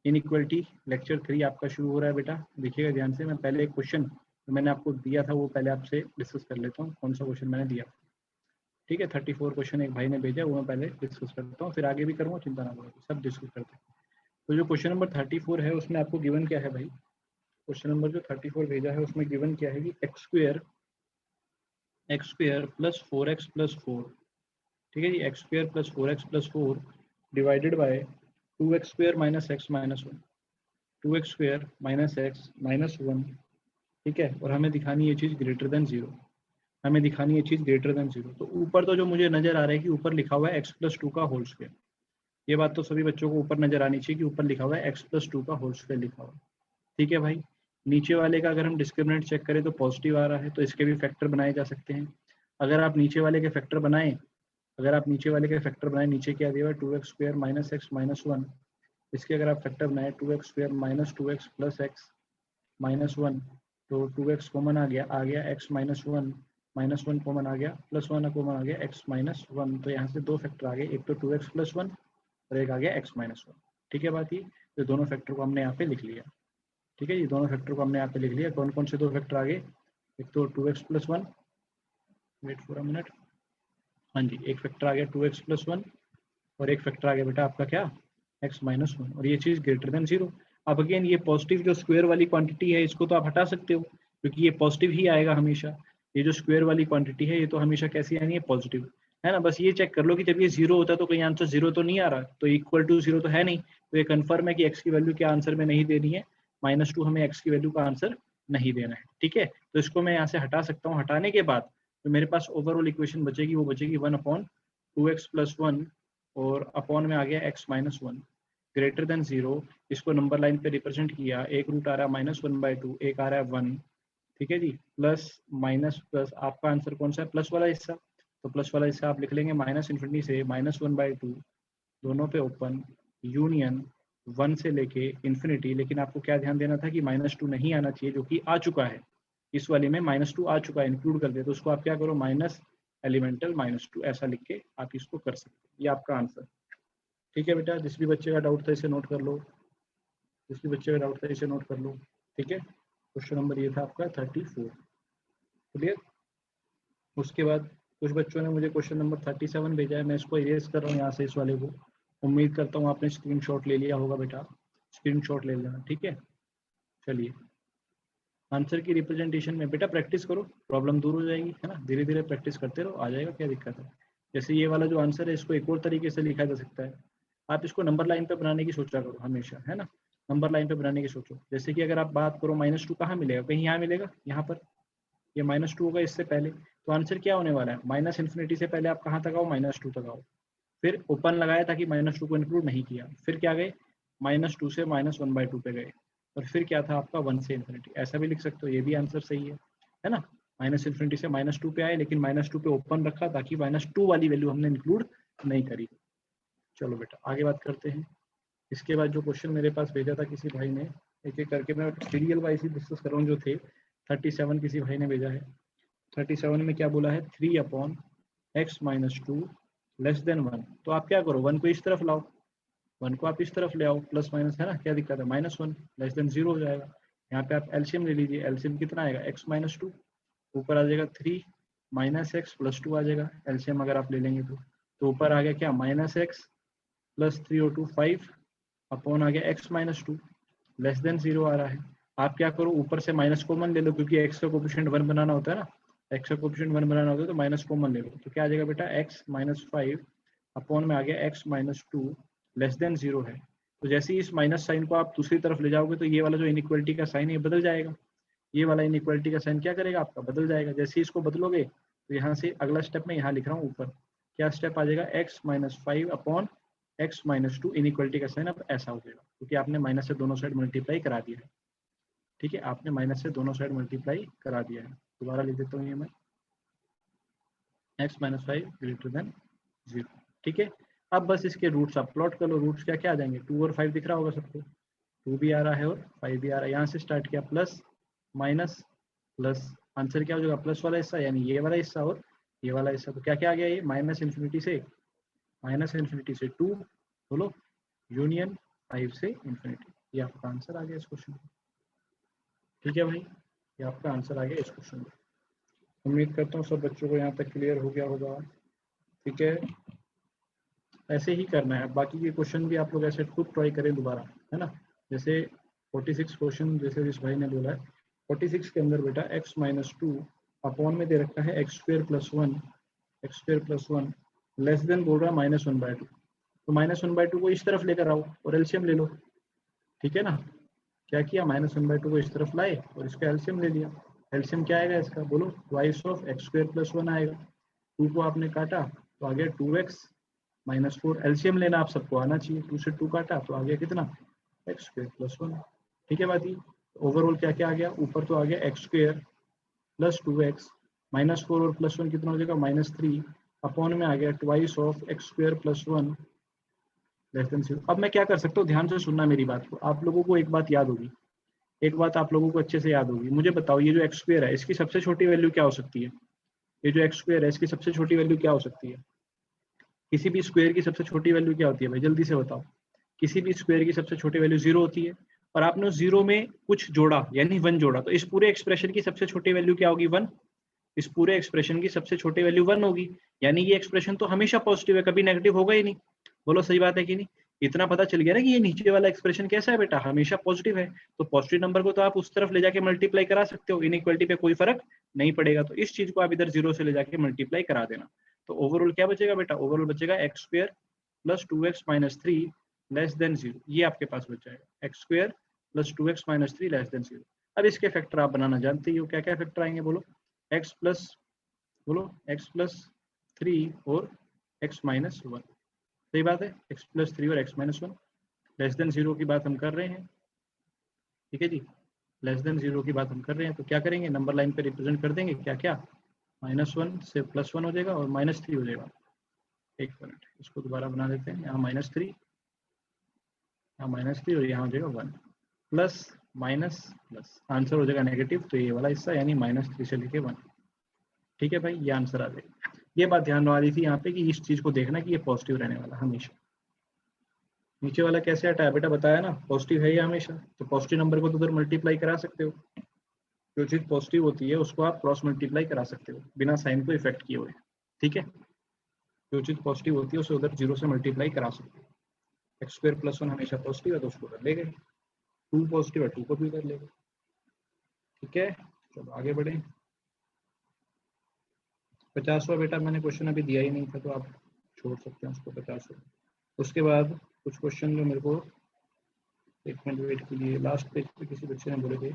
Inequality lecture 3 आपका शुरू हो रहा है बेटा। देखिएगा ध्यान से, मैं पहले एक क्वेश्चन जो मैंने आपको दिया था वो पहले आपसे डिस्कस कर लेता हूँ, कौन सा क्वेश्चन मैंने दिया। ठीक है, 34 क्वेश्चन एक भाई ने भेजा, वो मैं पहले डिस्कस करता हूँ, फिर आगे भी करूँगा, चिंता ना करो, सब डिस्कस करते हैं। तो जो क्वेश्चन नंबर 34 है उसमें आपको गिवन क्या है भाई, क्वेश्चन नंबर जो 34 भेजा है उसमें गिवन क्या है कि x square plus 4x plus 4, ठीक है जी, X square plus 4x plus 4 divided by 2x square minus X minus 1, 2x square minus X minus 1, ठीक है, और हमें दिखानी ये चीज़ ग्रेटर देन 0, हमें दिखानी ये चीज़ ग्रेटर देन 0। तो ऊपर तो जो मुझे नजर आ रहा है कि ऊपर लिखा हुआ है एक्स प्लस 2 का होल स्क्वायर, ये बात तो सभी बच्चों को ऊपर नजर आनी चाहिए कि ऊपर लिखा हुआ है एक्स प्लस 2 का होल स्क्वायर लिखा हुआ है, ठीक है भाई। नीचे वाले का अगर हम डिस्क्रिमिनेंट चेक करें तो पॉजिटिव आ रहा है, तो इसके भी फैक्टर बनाए जा सकते हैं। अगर आप नीचे वाले के फैक्टर बनाएं, नीचे क्या दिया हुआ है 2x square minus X minus 1, इसके अगर आप फैक्टर बनाए 2x square minus 2x plus x minus 1, तो 2x कॉमन आ गया x माइनस 1, माइनस 1 कॉमन आ गया, प्लस 1 कॉमन आ गया x माइनस 1, तो यहाँ से दो फैक्टर आ गए, एक तो 2x प्लस 1 और एक आ गया x माइनस 1, ठीक है बात ये। तो दोनों फैक्टर को हमने यहाँ पे लिख लिया, ठीक है, ये दोनों फैक्टर को हमने यहाँ पे लिख लिया। कौन कौन से दो फैक्टर आ गए, एक तो 2x plus 1, wait for a minute, हाँ जी, एक फैक्टर आ गया 2x प्लस 1 और एक फैक्टर आ गया बेटा आपका क्या x माइनस 1, और ये चीज़ ग्रेटर देन 0। अब अगेन ये पॉजिटिव जो स्क्वायर वाली क्वांटिटी है इसको तो आप हटा सकते हो, क्योंकि ये पॉजिटिव ही आएगा हमेशा। ये जो स्क्वायर वाली क्वांटिटी है ये तो हमेशा कैसी आनी है, पॉजिटिव, है ना। बस ये चेक कर लो कि जब ये 0 होता है तो कहीं आंसर 0 तो नहीं आ रहा, तो इक्वल टू 0 तो है नहीं, तो ये कन्फर्म है कि x की वैल्यू क्या आंसर में नहीं देनी है, -2 हमें x की वैल्यू का आंसर नहीं देना है, ठीक है। तो इसको मैं यहाँ से हटा सकता हूँ, हटाने के बाद तो मेरे पास ओवरऑल इक्वेशन बचेगी, वो बचेगी 1/2x प्लस 1 और अपॉन में आ गया x माइनस 1 ग्रेटर देन 0। इसको नंबर लाइन पे रिप्रेजेंट किया, एक रूट आ रहा है -1/2, एक आ रहा है 1, ठीक है जी, प्लस माइनस प्लस, आपका आंसर कौन सा है, प्लस वाला हिस्सा, तो प्लस वाला हिस्सा आप लिख लेंगे माइनस इन्फिनिटी से -1/2, दोनों पे ओपन, यूनियन 1 से लेके इन्फिनिटी। लेकिन आपको क्या ध्यान देना था कि -2 नहीं आना चाहिए, जो कि आ चुका है, इस वाले में -2 आ चुका है, इंक्लूड कर दे, तो उसको आप क्या करो माइनस एलिमेंटल -2 ऐसा लिख के आप इसको कर सकते हैं, ये आपका आंसर, ठीक है बेटा। जिस भी बच्चे का डाउट था इसे नोट कर लो, ठीक है। क्वेश्चन नंबर ये था आपका 34, क्लियर। उसके बाद कुछ बच्चों ने मुझे क्वेश्चन नंबर 37 भेजा है, मैं इसको इरेज कर रहा हूँ यहाँ से, इस वाले को। उम्मीद करता हूँ आपने स्क्रीनशॉट ले लिया होगा बेटा, स्क्रीनशॉट ले लेना, ठीक है। चलिए, आंसर की रिप्रेजेंटेशन में बेटा प्रैक्टिस करो, प्रॉब्लम दूर हो जाएगी, है ना, धीरे धीरे प्रैक्टिस करते रहो, आ जाएगा, क्या दिक्कत है। जैसे ये वाला जो आंसर है इसको एक और तरीके से लिखा जा सकता है, आप इसको नंबर लाइन पे बनाने की सोचा करो हमेशा, है ना, नंबर लाइन पे बनाने की सोचो। जैसे कि अगर आप बात करो -2 कहाँ मिलेगा, कहीं यहाँ मिलेगा, यहाँ पर ये -2 होगा इससे पहले, तो आंसर क्या होने वाला है, माइनस इन्फिनिटी से पहले आप कहाँ तक आओ, -2 तक आओ, फिर ओपन लगाया ताकि -2 को इंक्लूड नहीं किया, फिर क्या गए -2 से -1/2 पे गए, और फिर क्या था आपका 1 से इन्फिनिटी, ऐसा भी लिख सकते हो, ये भी आंसर सही है ना। माइनस इन्फिनिटी से -2 पे आए, लेकिन -2 पे ओपन रखा ताकि -2 वाली वैल्यू हमने इंक्लूड नहीं करी। चलो बेटा आगे बात करते हैं। इसके बाद जो क्वेश्चन मेरे पास भेजा था किसी भाई ने, एक एक करके मैं सीरियल वाइज ही डिस्कस कर रहा हूँ, जो थे 37 किसी भाई ने भेजा है। 37 में क्या बोला है, 3/x माइनस 2 लेस देन 1, तो आप क्या करो 1 को इस तरफ लाओ, 1 को आप इस तरफ ले आओ, प्लस माइनस, है ना, क्या दिक्कत है, -1 लेस देन 0 हो जाएगा। यहाँ पे आप एलसीएम ले लीजिए, एलसीएम कितना आएगा, x माइनस 2, ऊपर आ जाएगा 3 माइनस एक्स प्लस 2 आ जाएगा, एलसीएम अगर आप ले लेंगे तो ऊपर आ गया क्या -x प्लस 3 और 2 5 अपॉन आ गया x माइनस 2 लेस देन 0 आ रहा है। आप क्या करो ऊपर से माइनस कॉमन ले लो, क्योंकि x का कोफिशिएंट 1 बनाना होता है ना, x का कोफिशिएंट 1 बनाना होता है तो माइनस कॉमन ले लो, तो क्या आ जाएगा बेटा x माइनस 5 अपॉन में आ गया x माइनस 2 लेस देन 0 है। तो जैसे ही इस माइनस साइन को आप दूसरी तरफ ले जाओगे तो ये वाला जो इनइक्वालिटी का साइन है ये बदल जाएगा, ये वाला इनइक्वालिटी का साइन क्या करेगा आपका, बदल जाएगा। जैसे ही इसको बदलोगे तो यहाँ से अगला स्टेप में यहाँ लिख रहा हूँ ऊपर, क्या स्टेप आ जाएगा, x minus 5 upon x minus 2, inequality का साइन अब ऐसा हो जाएगा, क्योंकि आपने माइनस से दोनों साइड मल्टीप्लाई करा दिया है, ठीक है, आपने माइनस से दोनों साइड मल्टीप्लाई करा दिया है। दोबारा लिख देता हूँ ये मैं, x माइनस 5 ग्रेटर देन 0, ठीक है। अब बस इसके रूट्स आप प्लॉट कर लो, रूट्स क्या क्या आ जाएंगे, 2 और 5 दिख रहा होगा सबको, 2 भी आ रहा है और 5 भी आ रहा है। यहाँ से स्टार्ट किया प्लस माइनस प्लस, आंसर क्या हो जाएगा, प्लस वाला हिस्सा यानी ये वाला हिस्सा और ये वाला हिस्सा, तो क्या क्या आ गया, ये माइनस इन्फिनिटी से 2 बोलो यूनियन 5 से इंफिनिटी। ये आपका आंसर आ गया इस क्वेश्चन का। ठीक है भाई, ये आपका आंसर आ गया इस क्वेश्चन का। उम्मीद करता हूँ सब बच्चों को यहाँ तक क्लियर हो गया होगा। ठीक है, ऐसे ही करना है। बाकी के क्वेश्चन भी आप लोग ऐसे खुद ट्राई करें दोबारा, है ना। जैसे 46 क्वेश्चन जैसे जिस भाई ने बोला है, 46 के अंदर बेटा x माइनस 2 अपॉन में दे रखा है x square plus one less than बोल रहा है -1/2। तो -1/2 को इस तरफ लेकर आओ और एलसीएम ले लो। ठीक है ना, क्या किया, -1/2 को इस तरफ लाए और इसका एलसीएम ले लिया। एलसीएम क्या आएगा इसका, बोलो, twice of x square plus 1 आएगा। 2 को आपने काटा तो आ गया 2x -4। एलसीएम लेना आप सबको आना चाहिए। 2 से 2 काटा तो आ गया कितना, x स्क्वेयर प्लस 1। ठीक है बात ही। ओवरऑल क्या क्या आ गया, ऊपर तो आ गया x स्क्वेयर प्लस 2x -4 और +1 कितना हो जाएगा, -3 अपॉन में आ गया twice of x square plus 1 less than 0। अब मैं क्या कर सकता हूँ, ध्यान से सुनना मेरी बात को। आप लोगों को एक बात याद होगी, एक बात आप लोगों को अच्छे से याद होगी। मुझे बताओ, ये जो x स्क्वेयर है इसकी सबसे छोटी वैल्यू क्या हो सकती है। ये जो x स्क्वेयर है इसकी सबसे छोटी वैल्यू क्या हो सकती है। किसी भी स्क्वायर की सबसे छोटी वैल्यू क्या होती है भाई, जल्दी से बताओ। किसी भी स्क्वायर की सबसे छोटी वैल्यू 0 होती है, और आपने उस 0 में कुछ जोड़ा यानी 1 जोड़ा, तो इस पूरे एक्सप्रेशन की सबसे छोटी वैल्यू क्या होगी, 1। इस पूरे एक्सप्रेशन की सबसे छोटी वैल्यू 1 होगी, यानी ये एक्सप्रेशन तो हमेशा पॉजिटिव है, कभी नेगेटिव होगा ही नहीं। बोलो सही बात है कि नहीं। इतना पता चल गया ना कि ये नीचे वाला एक्सप्रेशन कैसा है बेटा, हमेशा पॉजिटिव है। तो पॉजिटिव नंबर को तो आप उस तरफ ले जाके मल्टीप्लाई करा सकते हो, इनइक्वालिटी पे कोई फर्क नहीं पड़ेगा। तो इस चीज को आप इधर 0 से ले जाके मल्टीप्लाई करा देना। तो ओवरऑल क्या बचेगा बेटा, ओवरऑल बचेगा x square plus 2x minus 3 less than 0। ये आपके पास बच जाएगा, x square plus 2x minus 3 less than 0। अब इसके फैक्टर आप बनाना जानते ही हो, क्या क्या फैक्टर आएंगे, बोलो। x प्लस, बोलो x प्लस 3 और x माइनस 1। सही बात है, x प्लस 3 और x माइनस 1 लेस देन 0 की बात हम कर रहे हैं। ठीक है जी, लेस देन 0 की बात हम कर रहे हैं। तो क्या करेंगे, नंबर लाइन पे रिप्रेजेंट कर देंगे, क्या क्या, -1 से +1 हो जाएगा और -3 हो जाएगा। एक मिनट, इसको दोबारा बना देते हैं। यहाँ -3, यहाँ -3 और यहाँ हो जाएगा 1 प्लस माइनस प्लस, आंसर हो जाएगा नेगेटिव। तो ये वाला हिस्सा यानी -3 से लेके 1। ठीक है भाई, ये आंसर आ जाएगा। ये बात ध्यान वाली थी यहाँ पे कि इस चीज को देखना कि ये पॉजिटिव रहने वाला हमेशा। नीचे वाला कैसे हटा है बेटा, बताया ना, पॉजिटिव है ये हमेशा। तो पॉजिटिव नंबर को तो उधर मल्टीप्लाई करा सकते हो। जो चीज पॉजिटिव होती है उसको आप क्रॉस मल्टीप्लाई करा सकते हो बिना साइन को इफेक्ट किए हुए। ठीक है, जो चीज पॉजिटिव होती है उसे उधर 0 से मल्टीप्लाई करा सकते हो। x स्क्वायर प्लस 1 हमेशा पॉजिटिव है तो उसको उधर ले गए, 2 पॉजिटिव है 2 को भी उधर ले गए। ठीक है, चलो आगे बढ़े। 50वां बेटा मैंने क्वेश्चन अभी दिया ही नहीं था, तो आप छोड़ सकते हैं उसको 50वां। उसके बाद कुछ क्वेश्चन जो मेरे को, एक मिनट वेट कीजिए, लास्ट पेज पे किसी बच्चे ने बोले थे।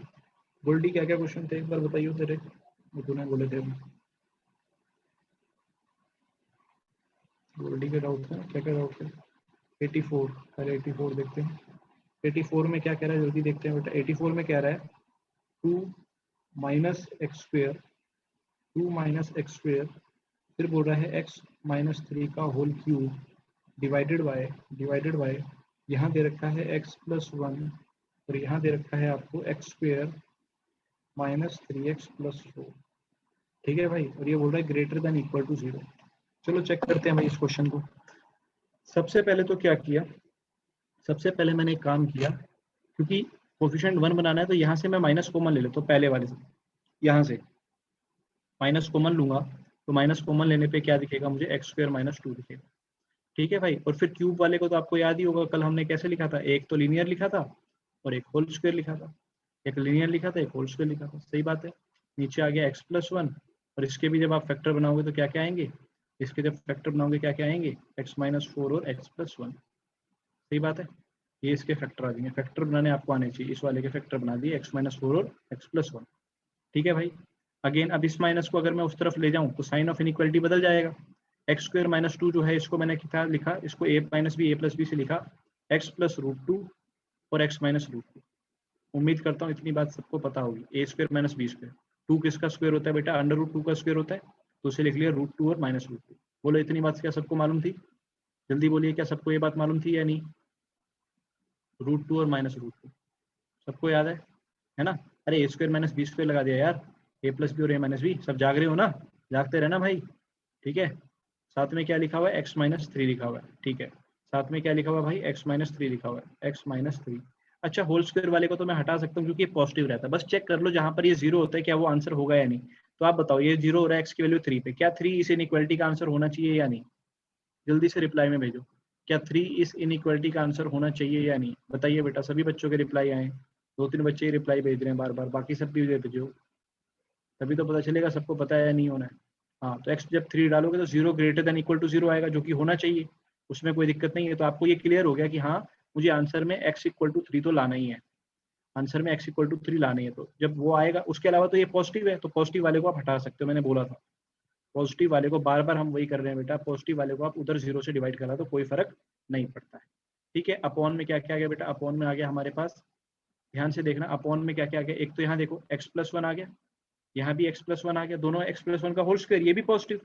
गोल्डी क्या क्या क्वेश्चन थे एक बार बताइए तेरे, तूने बोले थे। गोल्डी के डाउट है, क्या क्या डाउट है। 84, पहले 84 देखते हैं। 84 में क्या कह रहा है, जल्दी देखते हैं बेटा। 84 में कह रहा है 2 minus x square, 2 minus x square, फिर बोल रहा है x माइनस 3 का होल क्यूब डिवाइडेड बाय यहाँ दे रखा है x प्लस 1 और यहाँ दे रखा है आपको x square minus 3x plus 4। ठीक है भाई, और ये बोल रहा है ग्रेटर देन इक्वल टू 0। चलो चेक करते हैं भाई इस क्वेश्चन को। सबसे पहले तो क्या किया, सबसे पहले मैंने एक काम किया, क्योंकि कोफिशिएंट 1 बनाना है तो यहाँ से मैं माइनस कॉमन ले लेता हूँ। पहले वाले से यहाँ से माइनस कॉमन लूंगा, तो माइनस कॉमन लेने पे क्या दिखेगा मुझे, एक्स स्क्वायर माइनस 2 दिखेगा। ठीक है भाई, और फिर क्यूब वाले को तो आपको याद ही होगा, कल हमने कैसे लिखा था, एक तो लीनियर लिखा था और एक होल स्क्वायर लिखा था। एक लीनियर लिखा था, एक होल स्क्वायर लिखा था। सही बात है। नीचे आ गया एक्स प्लस 1, और इसके भी जब आप फैक्टर बनाओगे तो क्या क्या आएंगे, इसके जब फैक्टर बनाओगे क्या क्या आएंगे, एक्स माइनस 4 और एक्स प्लस 1। सही बात है, ये इसके फैक्टर आ जाएंगे। फैक्टर बनाने आपको आने चाहिए, इस वाले के फैक्टर बना दिए, एक्स माइनस 4 और एक्स प्लस 1। ठीक है भाई, अगेन अब इस माइनस को अगर मैं उस तरफ ले जाऊं तो साइन ऑफ इनइक्वालिटी बदल जाएगा। एक्स स्क्वायर माइनस 2 जो है इसको मैंने क्या लिखा, इसको a minus B, a plus B से लिखा, एक्स प्लस √2 और एक्स माइनस √2। उम्मीद करता हूँ इतनी बात सबको पता होगी। ए स्क्वायर माइनस बी स्क्वायर, 2 किसका स्क्वायर होता है बेटा, अंडर रूट 2 का स्क्वायर होता है, तो उसे लिख लिया √2 और माइनस √2। बोलो इतनी बात क्या सबको मालूम थी, जल्दी बोलिए, क्या सबको ये बात मालूम थी या नहीं। √2 और माइनस √2 सबको याद है ना। अरे ए स्क्वायर माइनस बी स्क्वायर लगा दिया यार, ए प्लस बी और ए माइनस बी। सब जाग रहे हो ना, जागते रहना भाई। ठीक है, साथ में क्या लिखा हुआ है, एक्स माइनस 3 लिखा हुआ है। ठीक है, साथ में क्या लिखा हुआ भाई, x-3 लिखा हुआ है, x-3। अच्छा, होल स्क्वायर वाले को तो मैं हटा सकता हूँ क्योंकि ये पॉजिटिव रहता है। बस चेक कर लो जहां पर ये 0 होता है क्या वो आंसर होगा या नहीं। तो आप बताओ, ये 0 हो रहा है, x की वैल्यू 3 पे, क्या 3 इस इनइक्वालिटी का आंसर होना चाहिए या नहीं? जल्दी से रिप्लाई में भेजो, क्या 3 इस इनइक्वालिटी का आंसर होना चाहिए या नहीं? बताइए बेटा, सभी बच्चों के रिप्लाई आए। 2-3 बच्चे ही रिप्लाई भेज रहे हैं बार बार, बाकी सब भी भेजो, तभी तो पता चलेगा सबको पता है या नहीं होना है। हाँ, तो x जब 3 डालोगे तो 0 ग्रेटर देन इक्वल टू 0 आएगा, जो कि होना चाहिए, उसमें कोई दिक्कत नहीं है। तो आपको ये क्लियर हो गया कि हाँ, मुझे आंसर में x इक्वल टू 3 तो लाना ही है, आंसर में x इक्वल टू 3 लाना ही है। तो जब वो आएगा, उसके अलावा तो ये पॉजिटिव है, तो पॉजिटिव वाले को आप हटा सकते हो, मैंने बोला था। पॉजिटिव वाले को बार बार हम वही कर रहे हैं बेटा, पॉजिटिव वाले को आप उधर 0 से डिवाइड करा तो कोई फर्क नहीं पड़ता है। ठीक है, अपॉन में क्या क्या आ गया बेटा, अपॉन में आ गया हमारे पास, ध्यान से देखना, अपॉन में क्या क्या आ गया। एक तो यहाँ देखो x+1 आ गया, यहाँ भी x+1 आ गया, दोनों x+1 का होल स्क्वायर, ये भी पॉजिटिव।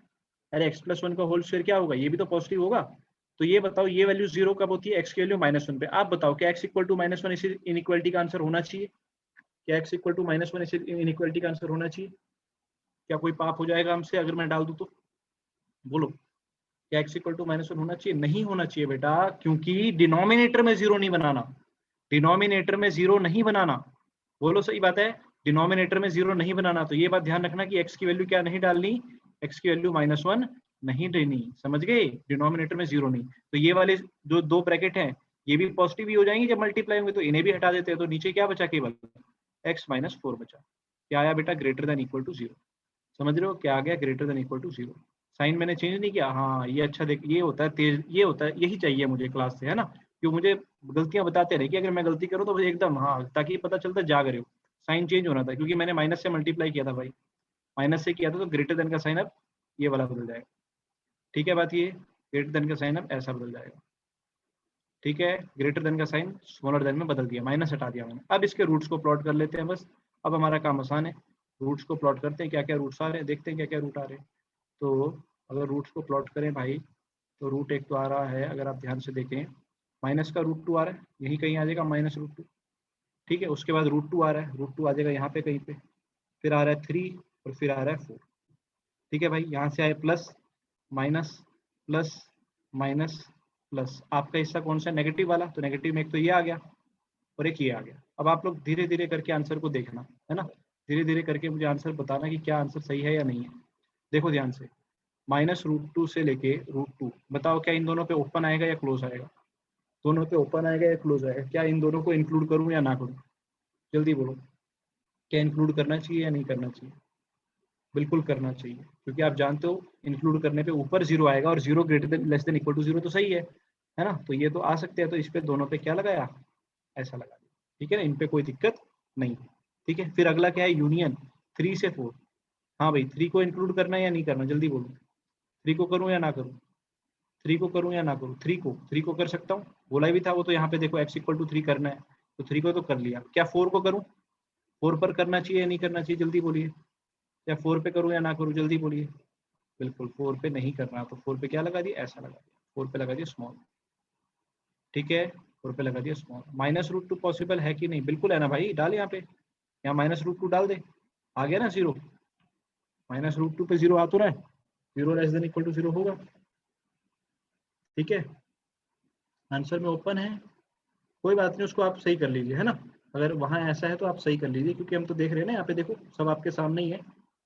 अरे x+1 का होल स्क्वायर क्या होगा, ये भी तो पॉजिटिव होगा। तो ये बताओ, ये वैल्यू 0 कब होती है, x की वैल्यू -1 पे। आप बताओ, क्या x इक्वल टू -1 इस इनइक्वालिटी का आंसर होना चाहिए? क्या x इक्वल टू -1 इस इनइक्वालिटी का आंसर होना चाहिए? क्या कोई पाप हो जाएगा हमसे अगर मैं डाल दूं तो? बोलो, क्या x इक्वल टू -1 होना चाहिए? नहीं होना चाहिए बेटा, क्योंकि डिनोमिनेटर में 0 नहीं बनाना, डिनोमिनेटर में 0 नहीं बनाना। बोलो, सही बात है, डिनोमिनेटर में 0 नहीं बनाना। तो ये बात ध्यान रखना कि x की वैल्यू क्या नहीं डालनी, x की वैल्यू -1 नहीं देनी, समझ गए? डिनोमिनेटर में 0 नहीं। तो ये वाले जो 2 ब्रैकेट हैं, ये भी पॉजिटिव ही हो जाएंगे जब मल्टीप्लाई होंगे, तो इन्हें भी हटा देते हैं। तो नीचे क्या बचा, केवल x-4 बचा। क्या आया बेटा, ग्रेटर देन इक्वल टू 0। समझ रहे हो, क्या आ गया, greater than equal to 0। Sign मैंने चेंज नहीं किया। हाँ, ये अच्छा देख, ये होता है तेज, ये होता है, यही चाहिए मुझे क्लास से, है ना? क्यों मुझे गलतियां बताते रहे कि अगर मैं गलती करूँ तो एकदम, हाँ, ताकि पता चलता जाग रहे हो। साइन चेंज होना था क्योंकि मैंने माइनस से मल्टीप्लाई किया था भाई, माइनस से किया था, तो ग्रेटर देन का साइन अब ये वाला बदल जाएगा। ठीक है बात, ये ग्रेटर देन का साइन अब ऐसा बदल जाएगा। ठीक है, ग्रेटर देन का साइन स्मॉलर देन में बदल दिया, माइनस हटा दिया मैंने। अब इसके रूट्स को प्लॉट कर लेते हैं बस, अब हमारा काम आसान है। रूट्स को प्लॉट करते हैं, क्या क्या रूट्स आ रहे हैं, देखते हैं क्या क्या रूट आ रहे हैं। तो अगर रूट्स को प्लॉट करें भाई, तो रूट एक तो आ रहा है, अगर आप ध्यान से देखें, माइनस का √2 आ रहा है, यहीं कहीं आ जाएगा -√2। ठीक है, उसके बाद √2 आ रहा है, √2 आ जाएगा यहाँ पे कहीं पे, फिर आ रहा है 3 और फिर आ रहा है 4। ठीक है भाई, यहाँ से आए plus minus plus minus plus, आपका हिस्सा कौन सा, नेगेटिव वाला, तो नेगेटिव में एक तो ये आ गया और एक ये आ गया। अब आप लोग धीरे धीरे करके आंसर को देखना, है ना, धीरे धीरे करके मुझे आंसर बताना कि क्या आंसर सही है या नहीं है। देखो ध्यान से, -√2 से लेके √2, बताओ क्या इन दोनों पे ओपन आएगा या क्लोज आएगा? दोनों पे ओपन आएगा या क्लोज आएगा? क्या इन दोनों को इंक्लूड करूं या ना करूं? जल्दी बोलो, क्या इंक्लूड करना चाहिए या नहीं करना चाहिए? बिल्कुल करना चाहिए, क्योंकि आप जानते हो इंक्लूड करने पे ऊपर 0 आएगा, और 0 greater than less than equal to 0 तो सही है ना? तो ये तो आ सकते हैं, तो इस पे दोनों पे क्या लगाया, ऐसा लगा दिया। ठीक है ना, इन पे कोई दिक्कत नहीं। ठीक है, फिर अगला क्या है, यूनियन 3 से 4। हाँ भाई, 3 को इंक्लूड करना है या नहीं करना, जल्दी बोलो, 3 को करूँ या ना करूँ? 3 को करूँ या ना करूँ? 3 को कर सकता हूँ, बोला भी था वो, तो यहाँ पे देखो x इक्वल टू 3 करना है, तो 3 को तो कर लिया। क्या 4 को करूँ? 4 पर करना चाहिए या नहीं करना चाहिए, जल्दी बोलिए। क्या 4 पे करूँ या ना करूँ, जल्दी बोलिए। बिल्कुल 4 पे नहीं करना, तो 4 पे क्या लगा दिया, ऐसा लगा दिया, 4 पे लगा दिया स्मॉल। ठीक है, 4 पे लगा दिया स्मॉल। -√2 पॉसिबल है कि नहीं? बिल्कुल है ना भाई, डाल यहाँ पे, यहाँ -√2 डाल दे, आ गया ना 0। -√2 पे 0 आ तो रहा है, 0 लेस देन इक्वल टू 0 होगा। ठीक है, आंसर में ओपन है, कोई बात नहीं, उसको आप सही कर लीजिए, है ना? अगर वहाँ ऐसा है तो आप सही कर लीजिए, क्योंकि हम तो देख रहे हैं ना, यहाँ पे देखो सब आपके सामने ही है,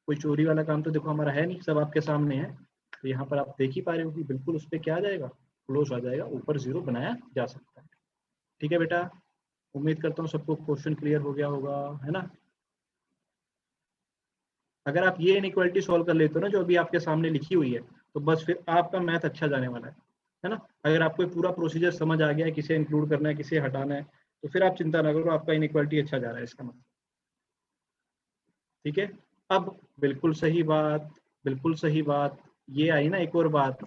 कोई चोरी वाला काम तो देखो हमारा है नहीं, सब आपके सामने है। तो यहाँ पर आप देख ही पा रहे हो कि बिल्कुल उस पर क्या आ जाएगा, क्लोज आ जाएगा, ऊपर 0 बनाया जा सकता है। ठीक है बेटा, उम्मीद करता हूँ सबको क्वेश्चन क्लियर हो गया होगा, है ना? अगर आप ये इनइक्वालिटी सॉल्व कर लेते हो ना, जो अभी आपके सामने लिखी हुई है, तो बस फिर आपका मैथ अच्छा जाने वाला है ना? अगर आपको ये पूरा प्रोसीजर समझ आ गया है, किसे इंक्लूड करना है, किसे हटाना है, तो फिर आप चिंता ना करो, आपका इनइक्वालिटी अच्छा जा रहा है, इसका मतलब। ठीक है, अब बिल्कुल सही बात, बिल्कुल सही बात, ये आई ना एक और बात,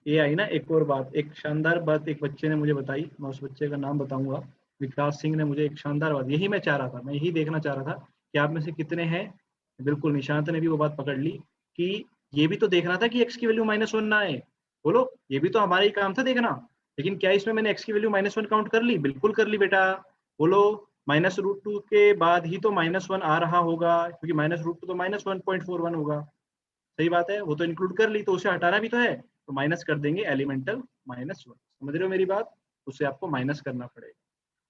ये आई ना एक और बात, एक शानदार बात एक बच्चे ने मुझे बताई, मैं उस बच्चे का नाम बताऊंगा, विकास सिंह ने मुझे एक शानदार बात, यही मैं चाह रहा था, मैं यही देखना चाह रहा था कि आप में से कितने हैं। बिल्कुल, निशांत ने भी वो बात पकड़ ली कि ये भी तो देखना था कि x की वैल्यू -1 ना आए। बोलो, ये भी तो हमारा ही काम था देखना, लेकिन क्या इसमें मैंने x की वैल्यू -1 काउंट कर ली? बिल्कुल कर ली बेटा। बोलो, -√2 के बाद ही तो -1 आ रहा होगा, क्योंकि -√2 तो -1.41 होगा। सही बात है, वो तो इंक्लूड कर ली, तो उसे हटाना भी तो है, तो माइनस कर देंगे एलिमेंटल -1। समझ रहे हो मेरी बात? उससे आपको माइनस करना पड़ेगा,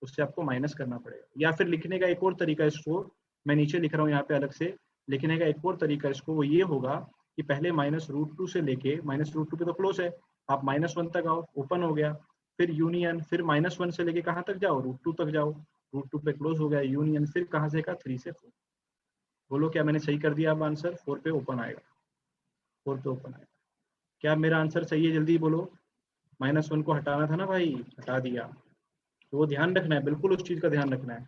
उससे आपको माइनस करना पड़ेगा। या फिर लिखने का एक और तरीका इसको मैं नीचे लिख रहा हूँ यहाँ पे अलग से, लिखने का एक और तरीका इसको वो ये होगा कि पहले -√2 से लेके -√2 पे तो क्लोज है, आप -1 तक आओ, ओपन हो गया, फिर यूनियन, फिर -1 से लेके कहाँ तक जाओ, √2 तक जाओ, √2 पे क्लोज हो गया, यूनियन, फिर कहाँ से का 3 से 4। बोलो क्या मैंने सही कर दिया? अब आंसर 4 पे ओपन आएगा, 4 पे ओपन आएगा। क्या मेरा आंसर सही है? जल्दी बोलो। -1 को हटाना था ना भाई, हटा दिया। तो वो ध्यान रखना है, बिल्कुल उस चीज का ध्यान रखना है।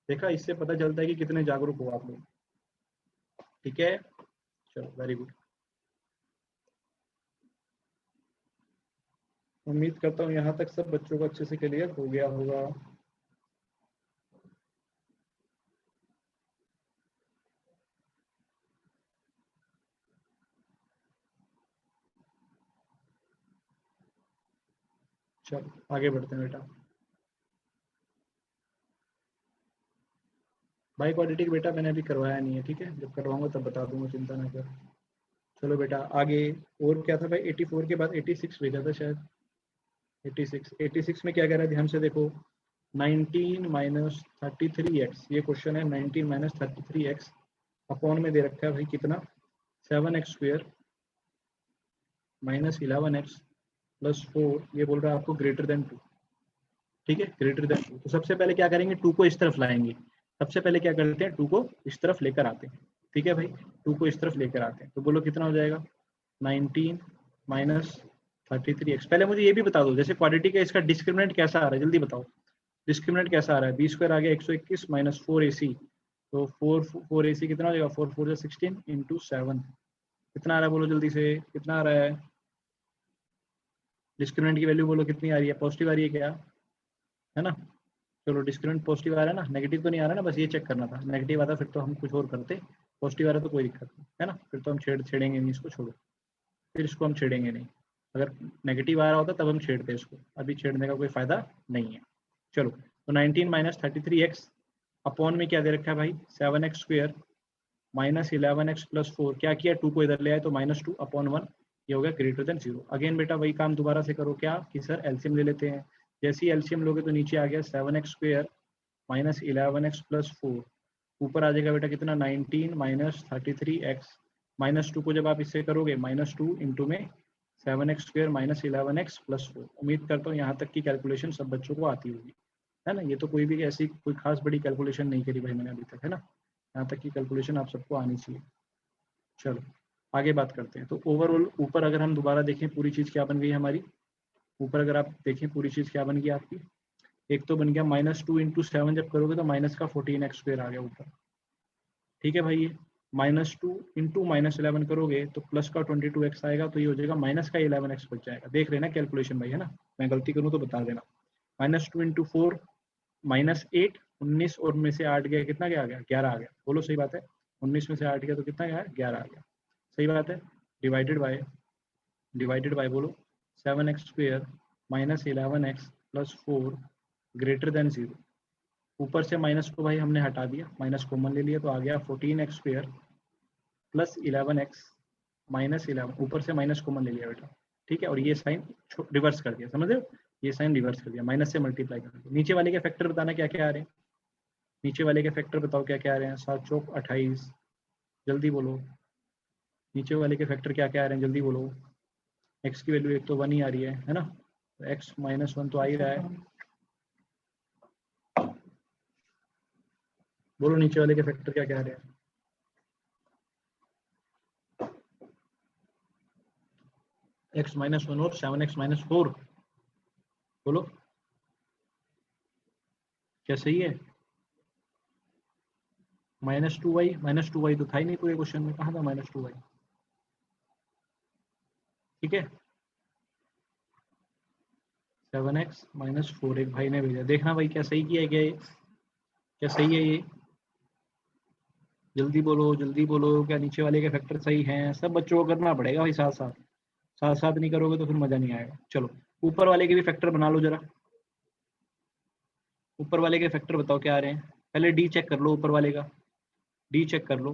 देखा, इससे पता चलता है कि कितने जागरूक हो आप लोग। ठीक है, चलो वेरी गुड। उम्मीद करता हूँ यहाँ तक सब बच्चों को अच्छे से क्लियर हो गया होगा। चलो आगे बढ़ते हैं बेटा। भाई क्वाड्रेटिक बेटा मैंने अभी करवाया नहीं है, ठीक है, जब करवाऊंगा तब बता दूंगा, चिंता ना कर। चलो बेटा आगे। और क्या था भाई? 84 के बाद 86 भेजा था शायद। 86 में क्या कह रहा है, ध्यान से देखो। 19 - 33x, ये क्वेश्चन है। 19 - 33x अपॉन में दे रखा है भाई कितना, 7x² -11x + 4, ये बोल रहा है आपको ग्रेटर देन 2। ठीक है, ग्रेटर देन 2। तो सबसे पहले क्या करेंगे, 2 को इस तरफ लाएंगे। सबसे पहले क्या करते हैं, 2 को इस तरफ लेकर आते हैं। ठीक है भाई, 2 को इस तरफ लेकर आते हैं, तो बोलो कितना हो जाएगा, 19 - 33x। पहले मुझे ये भी बता दो, जैसे क्वाड्रेटिक है, इसका डिस्क्रिमिनेंट कैसा आ रहा है, जल्दी बताओ। डिस्क्रिमिनेंट कैसा आ रहा है? b² आ गया 121 - 4ac, तो 4ac कितना हो जाएगा, 4 4 16 × 7, कितना आ रहा है बोलो जल्दी से, कितना आ रहा है? डिस्क्रिमिनेंट की वैल्यू बोलो कितनी आ रही है, पॉजिटिव आ रही है क्या, है ना? चलो डिस्क्रिमिनेंट पॉजिटिव आ रहा है ना, नेगेटिव तो नहीं आ रहा ना, बस ये चेक करना था। नेगेटिव आता फिर तो हम कुछ और करते, पॉजिटिव आ रहा तो कोई दिक्कत नहीं है ना, फिर तो हम छेड़ेंगे नहीं इसको, छोड़ो, फिर इसको हम छेड़ेंगे नहीं। अगर नेगेटिव आ रहा होता तब हम छेड़ते इसको, अभी छेड़ने का कोई फायदा नहीं है। चलो, तो 19 - 33x अपॉन में क्या दे रखा है भाई, 7x² -11x + 4, क्या किया, 2 को इधर ले आए तो -2 अपॉन 1, ये हो गया ग्रेटर देन 0। अगेन बेटा वही काम दोबारा से करो, क्या कि सर एलसीएम ले लेते हैं। जैसे ही एलसीएम लोगे तो नीचे आ गया 7x² -11x + 4, ऊपर आ जाएगा बेटा कितना, 19 - 33x, -2 को जब आप इससे करोगे, -2 इंटू में 7x² -11x + 4। उम्मीद करता हूँ यहाँ तक की कैलकुलेशन सब बच्चों को आती होगी, है ना? ये तो कोई भी ऐसी कोई खास बड़ी कैलकुलेशन नहीं करी भाई मैंने अभी तक, है ना? यहाँ तक की कैलकुलेशन आप सबको आनी चाहिए। चलो आगे बात करते हैं। तो ओवरऑल ऊपर अगर हम दोबारा देखें पूरी चीज़ क्या बन गई हमारी, ऊपर अगर आप देखें पूरी चीज़ क्या बन गई आपकी, एक तो बन गया -2 × 7, जब करोगे तो माइनस का 14x² आ गया ऊपर। ठीक है भाई, ये -2 × -11 करोगे तो प्लस का 22x आएगा, तो ये हो जाएगा माइनस का 11x बच जाएगा। देख रहे ना कैलकुलेशन भाई, है ना? मैं गलती करूँ तो बता देना। -2 × 4 -8, 19, और में से 8 गया, कितना क्या आ गया, 11 आ गया। बोलो सही बात है, 19 में से 8 गया तो कितना गया, 11 आ गया। सही बात है। डिवाइडेड बाय बोलो 7x² -11x + 4 ग्रेटर देन 0। ऊपर से माइनस को भाई हमने हटा दिया, माइनस कॉमन ले लिया, तो आ गया 14x² + 11x -11, ऊपर से माइनस कॉमन ले लिया बेटा। ठीक है, और ये साइन रिवर्स कर दिया, समझ रहे हो? ये साइन रिवर्स कर दिया, माइनस से मल्टीप्लाई कर दिया। नीचे वाले के फैक्टर बताना क्या क्या आ रहे हैं, नीचे वाले के फैक्टर बताओ क्या क्या आ रहे हैं। 7 चौक 28, जल्दी बोलो। नीचे वाले के फैक्टर क्या क्या आ रहे हैं, जल्दी बोलो। एक्स की वैल्यू एक तो 1 ही आ रही है ना? एक्स -1 तो आ ही रहा है। बोलो नीचे वाले के फैक्टर क्या क्या आ रहे हैं। x -1 और 7x -4, बोलो क्या सही है? -2y तो था ही नहीं पूरे क्वेश्चन में, कहाँ था -2y? ठीक है, 7x -4 एक भाई ने भेजा, देखना भाई क्या सही किया है क्या ये, क्या सही है ये, जल्दी बोलो, क्या नीचे वाले के फैक्टर सही हैं? सब बच्चों को करना पड़ेगा भाई, साथ साथ, साथ साथ नहीं करोगे तो फिर मजा नहीं आएगा। चलो ऊपर वाले के भी फैक्टर बना लो जरा, ऊपर वाले के फैक्टर बताओ क्या आ रहे हैं। पहले डी चेक कर लो, ऊपर वाले का डी चेक कर लो,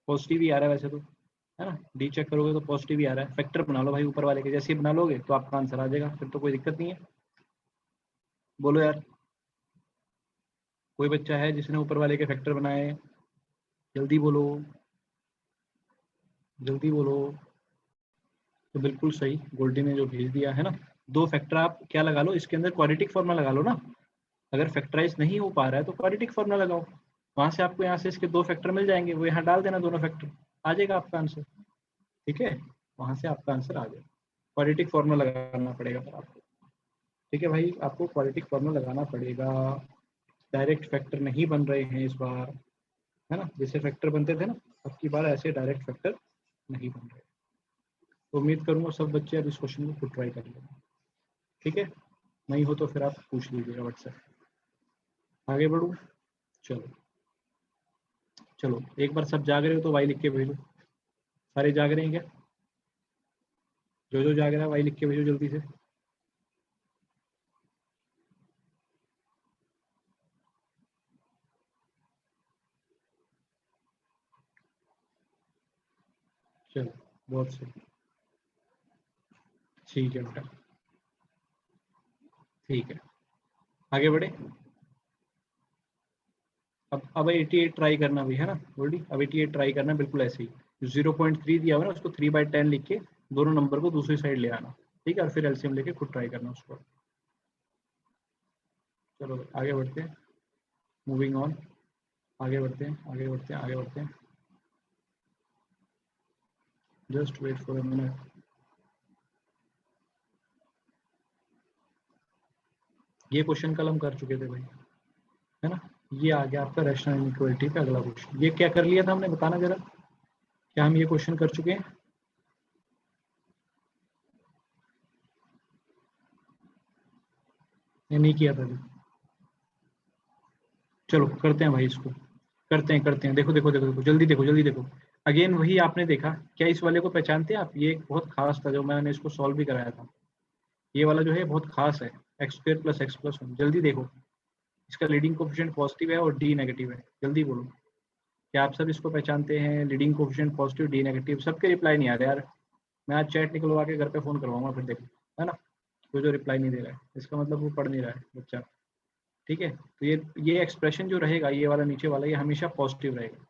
पॉजिटिव ही आ रहा है वैसे तो। है ना। डी चेक करोगे तो पॉजिटिव ही आ रहा है, फैक्टर बना लो भाई ऊपर वाले के, जैसे ही बना लोगे तो आपका आंसर आ जाएगा, फिर तो कोई दिक्कत नहीं है। बोलो यार, कोई बच्चा है जिसने ऊपर वाले के फैक्टर बनाए? जल्दी बोलो, जल्दी बोलो। तो बिल्कुल सही, गोल्डी ने जो भेज दिया है ना। दो फैक्टर आप क्या लगा लो इसके अंदर, क्वाड्रेटिक फॉर्मूला लगा लो ना। अगर फैक्टराइज नहीं हो पा रहा है तो क्वाड्रेटिक फॉर्मूला लगाओ, वहां से आपको यहाँ से इसके दो फैक्टर मिल जाएंगे, वो यहाँ डाल देना दोनों फैक्टर, आ जाएगा आपका आंसर। ठीक है, वहां से आपका आंसर आ जाएगा। क्वाड्रेटिक फॉर्मूला लगाना पड़ेगा फिर आपको। ठीक है भाई, आपको क्वाड्रेटिक फॉर्मूला लगाना पड़ेगा। डायरेक्ट फैक्टर नहीं बन रहे हैं इस बार, है ना, जैसे फैक्टर बनते थे ना, अब की बार ऐसे डायरेक्ट फैक्टर नहीं बन रहे। तो उम्मीद करूंगा सब बच्चे अब इस क्वेश्चन को खुद ट्राई कर लेंगे। ठीक है, नहीं हो तो फिर आप पूछ लीजिएगा व्हाट्सएप। आगे बढ़ू, चलो चलो, एक बार सब जाग रहे हो तो वाई लिख के भेजो। सारे जाग रहे हैं क्या? जो जाग रहा है वाई लिख के भेजो जल्दी से। चलो, बहुत सही, ठीक है बेटा, ठीक है, आगे बढ़े। अब 88 ट्राई करना भी है ना बोल्डी, अब 88 ट्राई करना बिल्कुल ऐसे ही, 0.3 दिया हुआ है ना, उसको 3/10 लिख के दोनों नंबर को दूसरी साइड ले आना। ठीक है, और फिर एलसीएम लेके खुद ट्राई करना उसको। चलो आगे बढ़ते हैं, मूविंग ऑन, आगे बढ़ते हैं, आगे बढ़ते हैं, आगे बढ़ते हैं। Just wait for a minute. ये क्वेश्चन कल हम कर चुके थे भाई, है ना। ये आ गया आपका रैशनल इनइक्वालिटी का अगला क्वेश्चन। ये क्या कर लिया था हमने, बताना जरा, क्या हम ये क्वेश्चन कर चुके हैं? या नहीं किया था अभी? चलो करते हैं भाई इसको, करते हैं, देखो देखो देखो देखो, जल्दी देखो, जल्दी देखो। अगेन वही आपने देखा, क्या इस वाले को पहचानते हैं आप? ये एक बहुत खास था जो मैंने इसको सॉल्व भी कराया था। ये वाला जो है बहुत खास है, x² + x + 1। जल्दी देखो, इसका लीडिंग कोफिशिएंट पॉजिटिव है और डी नेगेटिव है। जल्दी बोलो, क्या आप सब इसको पहचानते हैं? Leading coefficient positive, D negative. सबके रिप्लाई नहीं आ रहे यार, मैं आज चैट निकलवा के घर पे फोन करवाऊंगा फिर देखो, है ना। कोई जो रिप्लाई नहीं दे रहा है इसका मतलब वो पढ़ नहीं रहा है बच्चा। ठीक है, तो ये एक्सप्रेशन जो रहेगा, ये वाला नीचे वाला, ये हमेशा पॉजिटिव रहेगा।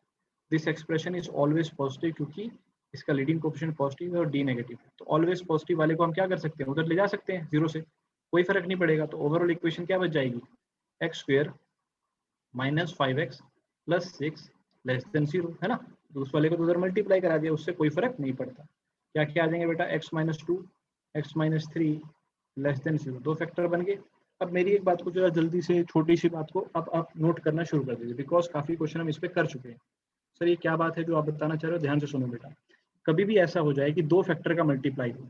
This expression is always positive, क्योंकि इसका लीडिंग कोफिशिएंट पॉजिटिव है और डी नेगेटिव है। तो ऑलवेज पॉजिटिव वाले को हम क्या कर सकते हैं, उधर ले जा सकते हैं जीरो से, कोई फर्क नहीं पड़ेगा। तो ओवरऑल इक्वेशन क्या बच जाएगी, x² - 5x + 6 < 0, है ना। तो उस वाले को तो उधर मल्टीप्लाई करा दिया, उससे कोई फर्क नहीं पड़ता। क्या क्या आ जाएंगे बेटा, x - 2 x - 3 < 0, दो फैक्टर बन गए। अब मेरी एक बात को जरा जल्दी से, छोटी सी बात को अब आप नोट करना शुरू कर दीजिए, बिकॉज काफी क्वेश्चन हम इस पे कर चुके हैं। सर ये क्या बात है जो आप बताना चाह रहे हो, ध्यान से सुनो बेटा। कभी भी ऐसा हो जाए कि दो फैक्टर का मल्टीप्लाई हो,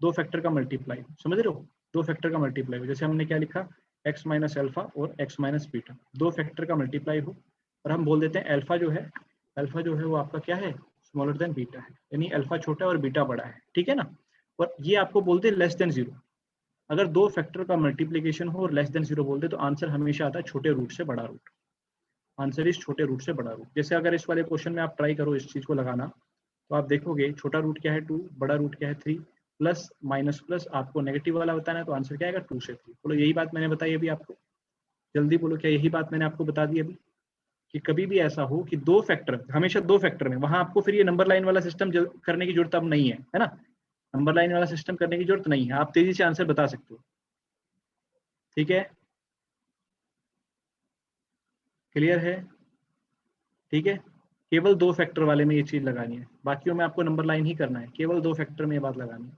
दो फैक्टर का मल्टीप्लाई, समझ रहे हो, दो फैक्टर का मल्टीप्लाई हो, जैसे हमने क्या लिखा, x - अल्फा और x - बीटा, दो फैक्टर का मल्टीप्लाई हो, और हम बोल देते हैं अल्फा जो है वो आपका क्या है, स्मॉलर देन बीटा है, यानी अल्फा छोटा है और बीटा बड़ा है। ठीक है ना। और ये आपको बोलते हैं < 0। अगर दो फैक्टर का मल्टीप्लीकेशन हो और < 0 बोलते तो आंसर हमेशा आता है छोटे रूट से बड़ा रूट। आंसर इस छोटे रूट से बड़ा रूट। जैसे अगर इस वाले क्वेश्चन में आप ट्राई करो इस चीज को लगाना, तो आप देखोगे छोटा रूट क्या है 2, बड़ा रूट क्या है 3, प्लस माइनस प्लस आपको नेगेटिव वाला बताना है, तो आंसर क्या आएगा 2 से 3। बोलो यही बात मैंने बताई अभी आपको, जल्दी बोलो, क्या यही बात मैंने आपको बता दी अभी, कि कभी भी ऐसा हो कि दो फैक्टर, हमेशा दो फैक्टर में, वहां आपको फिर ये नंबर लाइन वाला सिस्टम करने की जरूरत अब नहीं है ना। नंबर लाइन वाला सिस्टम करने की जरूरत नहीं है, आप तेजी से आंसर बता सकते हो। ठीक है, क्लियर है? ठीक है, केवल दो फैक्टर वाले में ये चीज लगानी है, बाकियों में आपको नंबर लाइन ही करना है, केवल दो फैक्टर में ये बात लगानी है।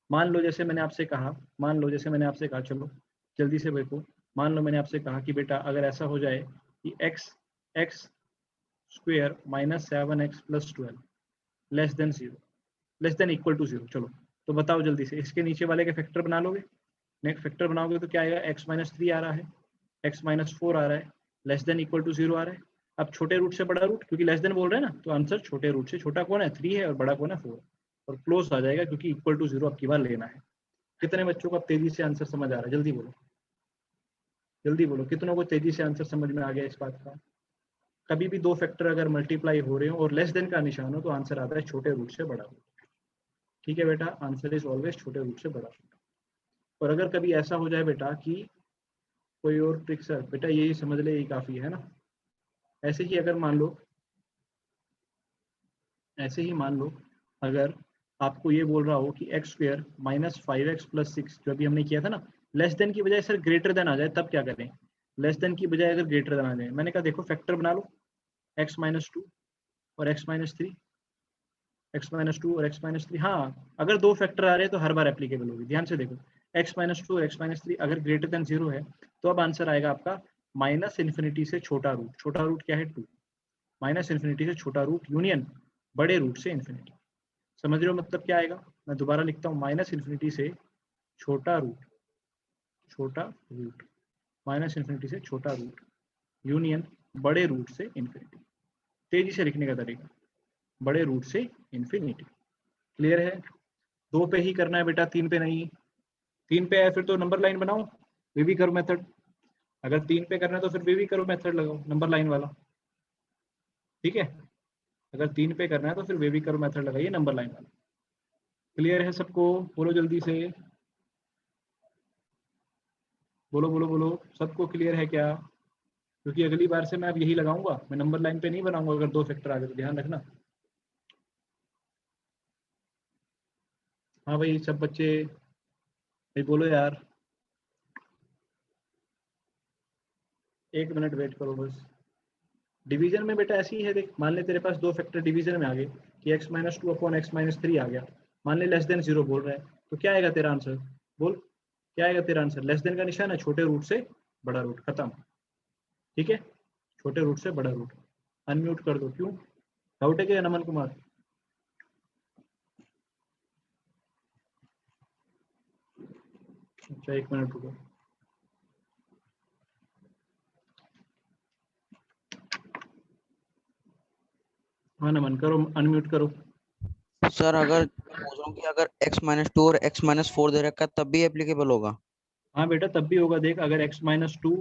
मान लो जैसे मैंने आपसे कहा, चलो जल्दी से देखो, मान लो मैंने आपसे कहा कि बेटा अगर ऐसा हो जाए कि x² - 7x + 12 < 0 चलो, तो बताओ जल्दी से, इसके नीचे वाले के फैक्टर बना लोगे? नेक्स्ट फैक्टर बनाओगे तो क्या आएगा, x - 3 आ रहा है, x - 4 आ रहा है, < 0 आ रहा है। अब छोटे रूट से बड़ा रूट, क्योंकि लेस देन बोल रहे हैं ना, तो आंसर छोटे रूट से छोटा कौन है 3 है, और बड़ा कौन है 4, और क्लोज आ जाएगा, क्योंकि < 0 अब की बार लेना है। कितने बच्चों को अब तेजी से आंसर समझ आ रहा है, जल्दी बोलो, जल्दी बोलो, कितनों को तेजी से आंसर समझ में आ गया इस बात का? कभी भी दो फैक्टर अगर मल्टीप्लाई हो रहे हो और लेस देन का निशान हो तो आंसर आता है छोटे रूट से बड़ा रूट। ठीक है बेटा, आंसर इज ऑलवेज छोटे रूट से बड़ा रूट। और अगर कभी ऐसा हो जाए बेटा कि कोई और ट्रिक सर, बेटा यही समझ ले, यही काफी है ना। ऐसे ही अगर मान लो, ऐसे ही मान लो अगर आपको ये बोल रहा हो कि x square minus 5x plus 6, जो अभी हमने किया था ना, लेस देन की बजाय सर ग्रेटर देन आ जाए, तब क्या करें? लेस देन की बजाय अगर ग्रेटर देन आ जाए, मैंने कहा देखो फैक्टर बना लो, x माइनस 2 और x माइनस 3, x माइनस 2 और x माइनस 3। हाँ, अगर दो फैक्टर आ रहे हैं तो हर बार एप्लीकेबल होगी। ध्यान से देखो, x माइनस 2 और x माइनस 3 अगर ग्रेटर देन 0 है तो अब आंसर आएगा आपका माइनस इन्फिनिटी से छोटा रूट। छोटा रूट क्या है? 2। माइनस इन्फिनिटी से छोटा रूट यूनियन बड़े रूट से इन्फिनिटी। समझ रहे हो मतलब क्या आएगा? मैं दोबारा लिखता हूँ, माइनस इन्फिनिटी से छोटा रूट, छोटा रूट, माइनस इन्फिनिटी से छोटा रूट यूनियन बड़े रूट से इन्फिनिटी। तेजी से लिखने का तरीका, बड़े रूट से इन्फिनिटी। क्लियर है? 2 पे ही करना है बेटा, 3 पे नहीं। 3 पे है फिर तो नंबर लाइन बनाओ, वे करो मेथड। अगर 3 पे करना है तो फिर वे करो मेथड लगाओ, नंबर लाइन वाला। ठीक है, अगर 3 पे करना है तो फिर वे करो मेथड लगाइए, नंबर लाइन वाला। क्लियर है सबको? बोलो जल्दी से, बोलो बोलो बोलो, सबको क्लियर है क्या? क्योंकि अगली बार से मैं अब यही लगाऊंगा, मैं नंबर लाइन पे नहीं बनाऊंगा अगर दो फैक्टर आ गए तो, ध्यान रखना। हाँ भाई सब बच्चे भाई बोलो यार, 1 मिनट वेट करो बस। डिवीजन में बेटा ऐसी ही है, देख मान ले तेरे पास दो फैक्टर डिवीजन में आ गए कि x minus 2 upon x minus 3 आ गया, मान ले लेस देन 0 बोल रहा है, तो क्या आएगा तेरा आंसर? बोल क्या आएगा तेरा आंसर? लेस देन का निशान है, छोटे रूट से बड़ा रूट, खत्म। ठीक है, छोटे रूट से बड़ा रूट। अनम्यूट कर दो, क्यों डाउट है क्या नमन कुमार? अच्छा 1 मिनट रुको। हाँ नमन करो, अनम्यूट करो। सर अगर पूछ रहा हूँ कि अगर x माइनस 2 और x माइनस 4 दे रखा है तब भी एप्लीकेबल होगा? हाँ बेटा तब भी होगा। देख अगर x माइनस 2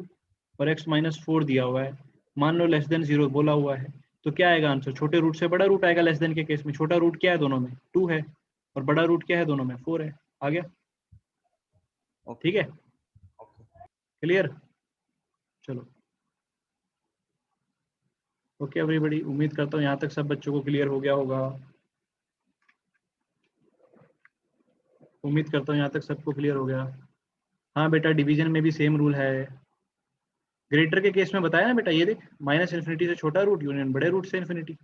और x माइनस 4 दिया हुआ है, मान लो लेस देन 0 बोला हुआ है, तो क्या आएगा आंसर? छोटे रूट से बड़ा रूट आएगा लेस देन के केस में। छोटा रूट क्या है दोनों में? 2 है, और बड़ा रूट क्या है दोनों में? 4 है। आ गया? ठीक है, क्लियर? चलो ओके एवरीबॉडी, उम्मीद करता हूँ यहाँ तक सब बच्चों को क्लियर हो गया होगा। उम्मीद करता हूँ यहाँ तक सबको क्लियर हो गया। हाँ बेटा डिवीजन में भी सेम रूल है। ग्रेटर के केस में बताया ना बेटा, ये देख माइनस इन्फिनिटी से छोटा रूट यूनियन बड़े रूट से इन्फिनिटी,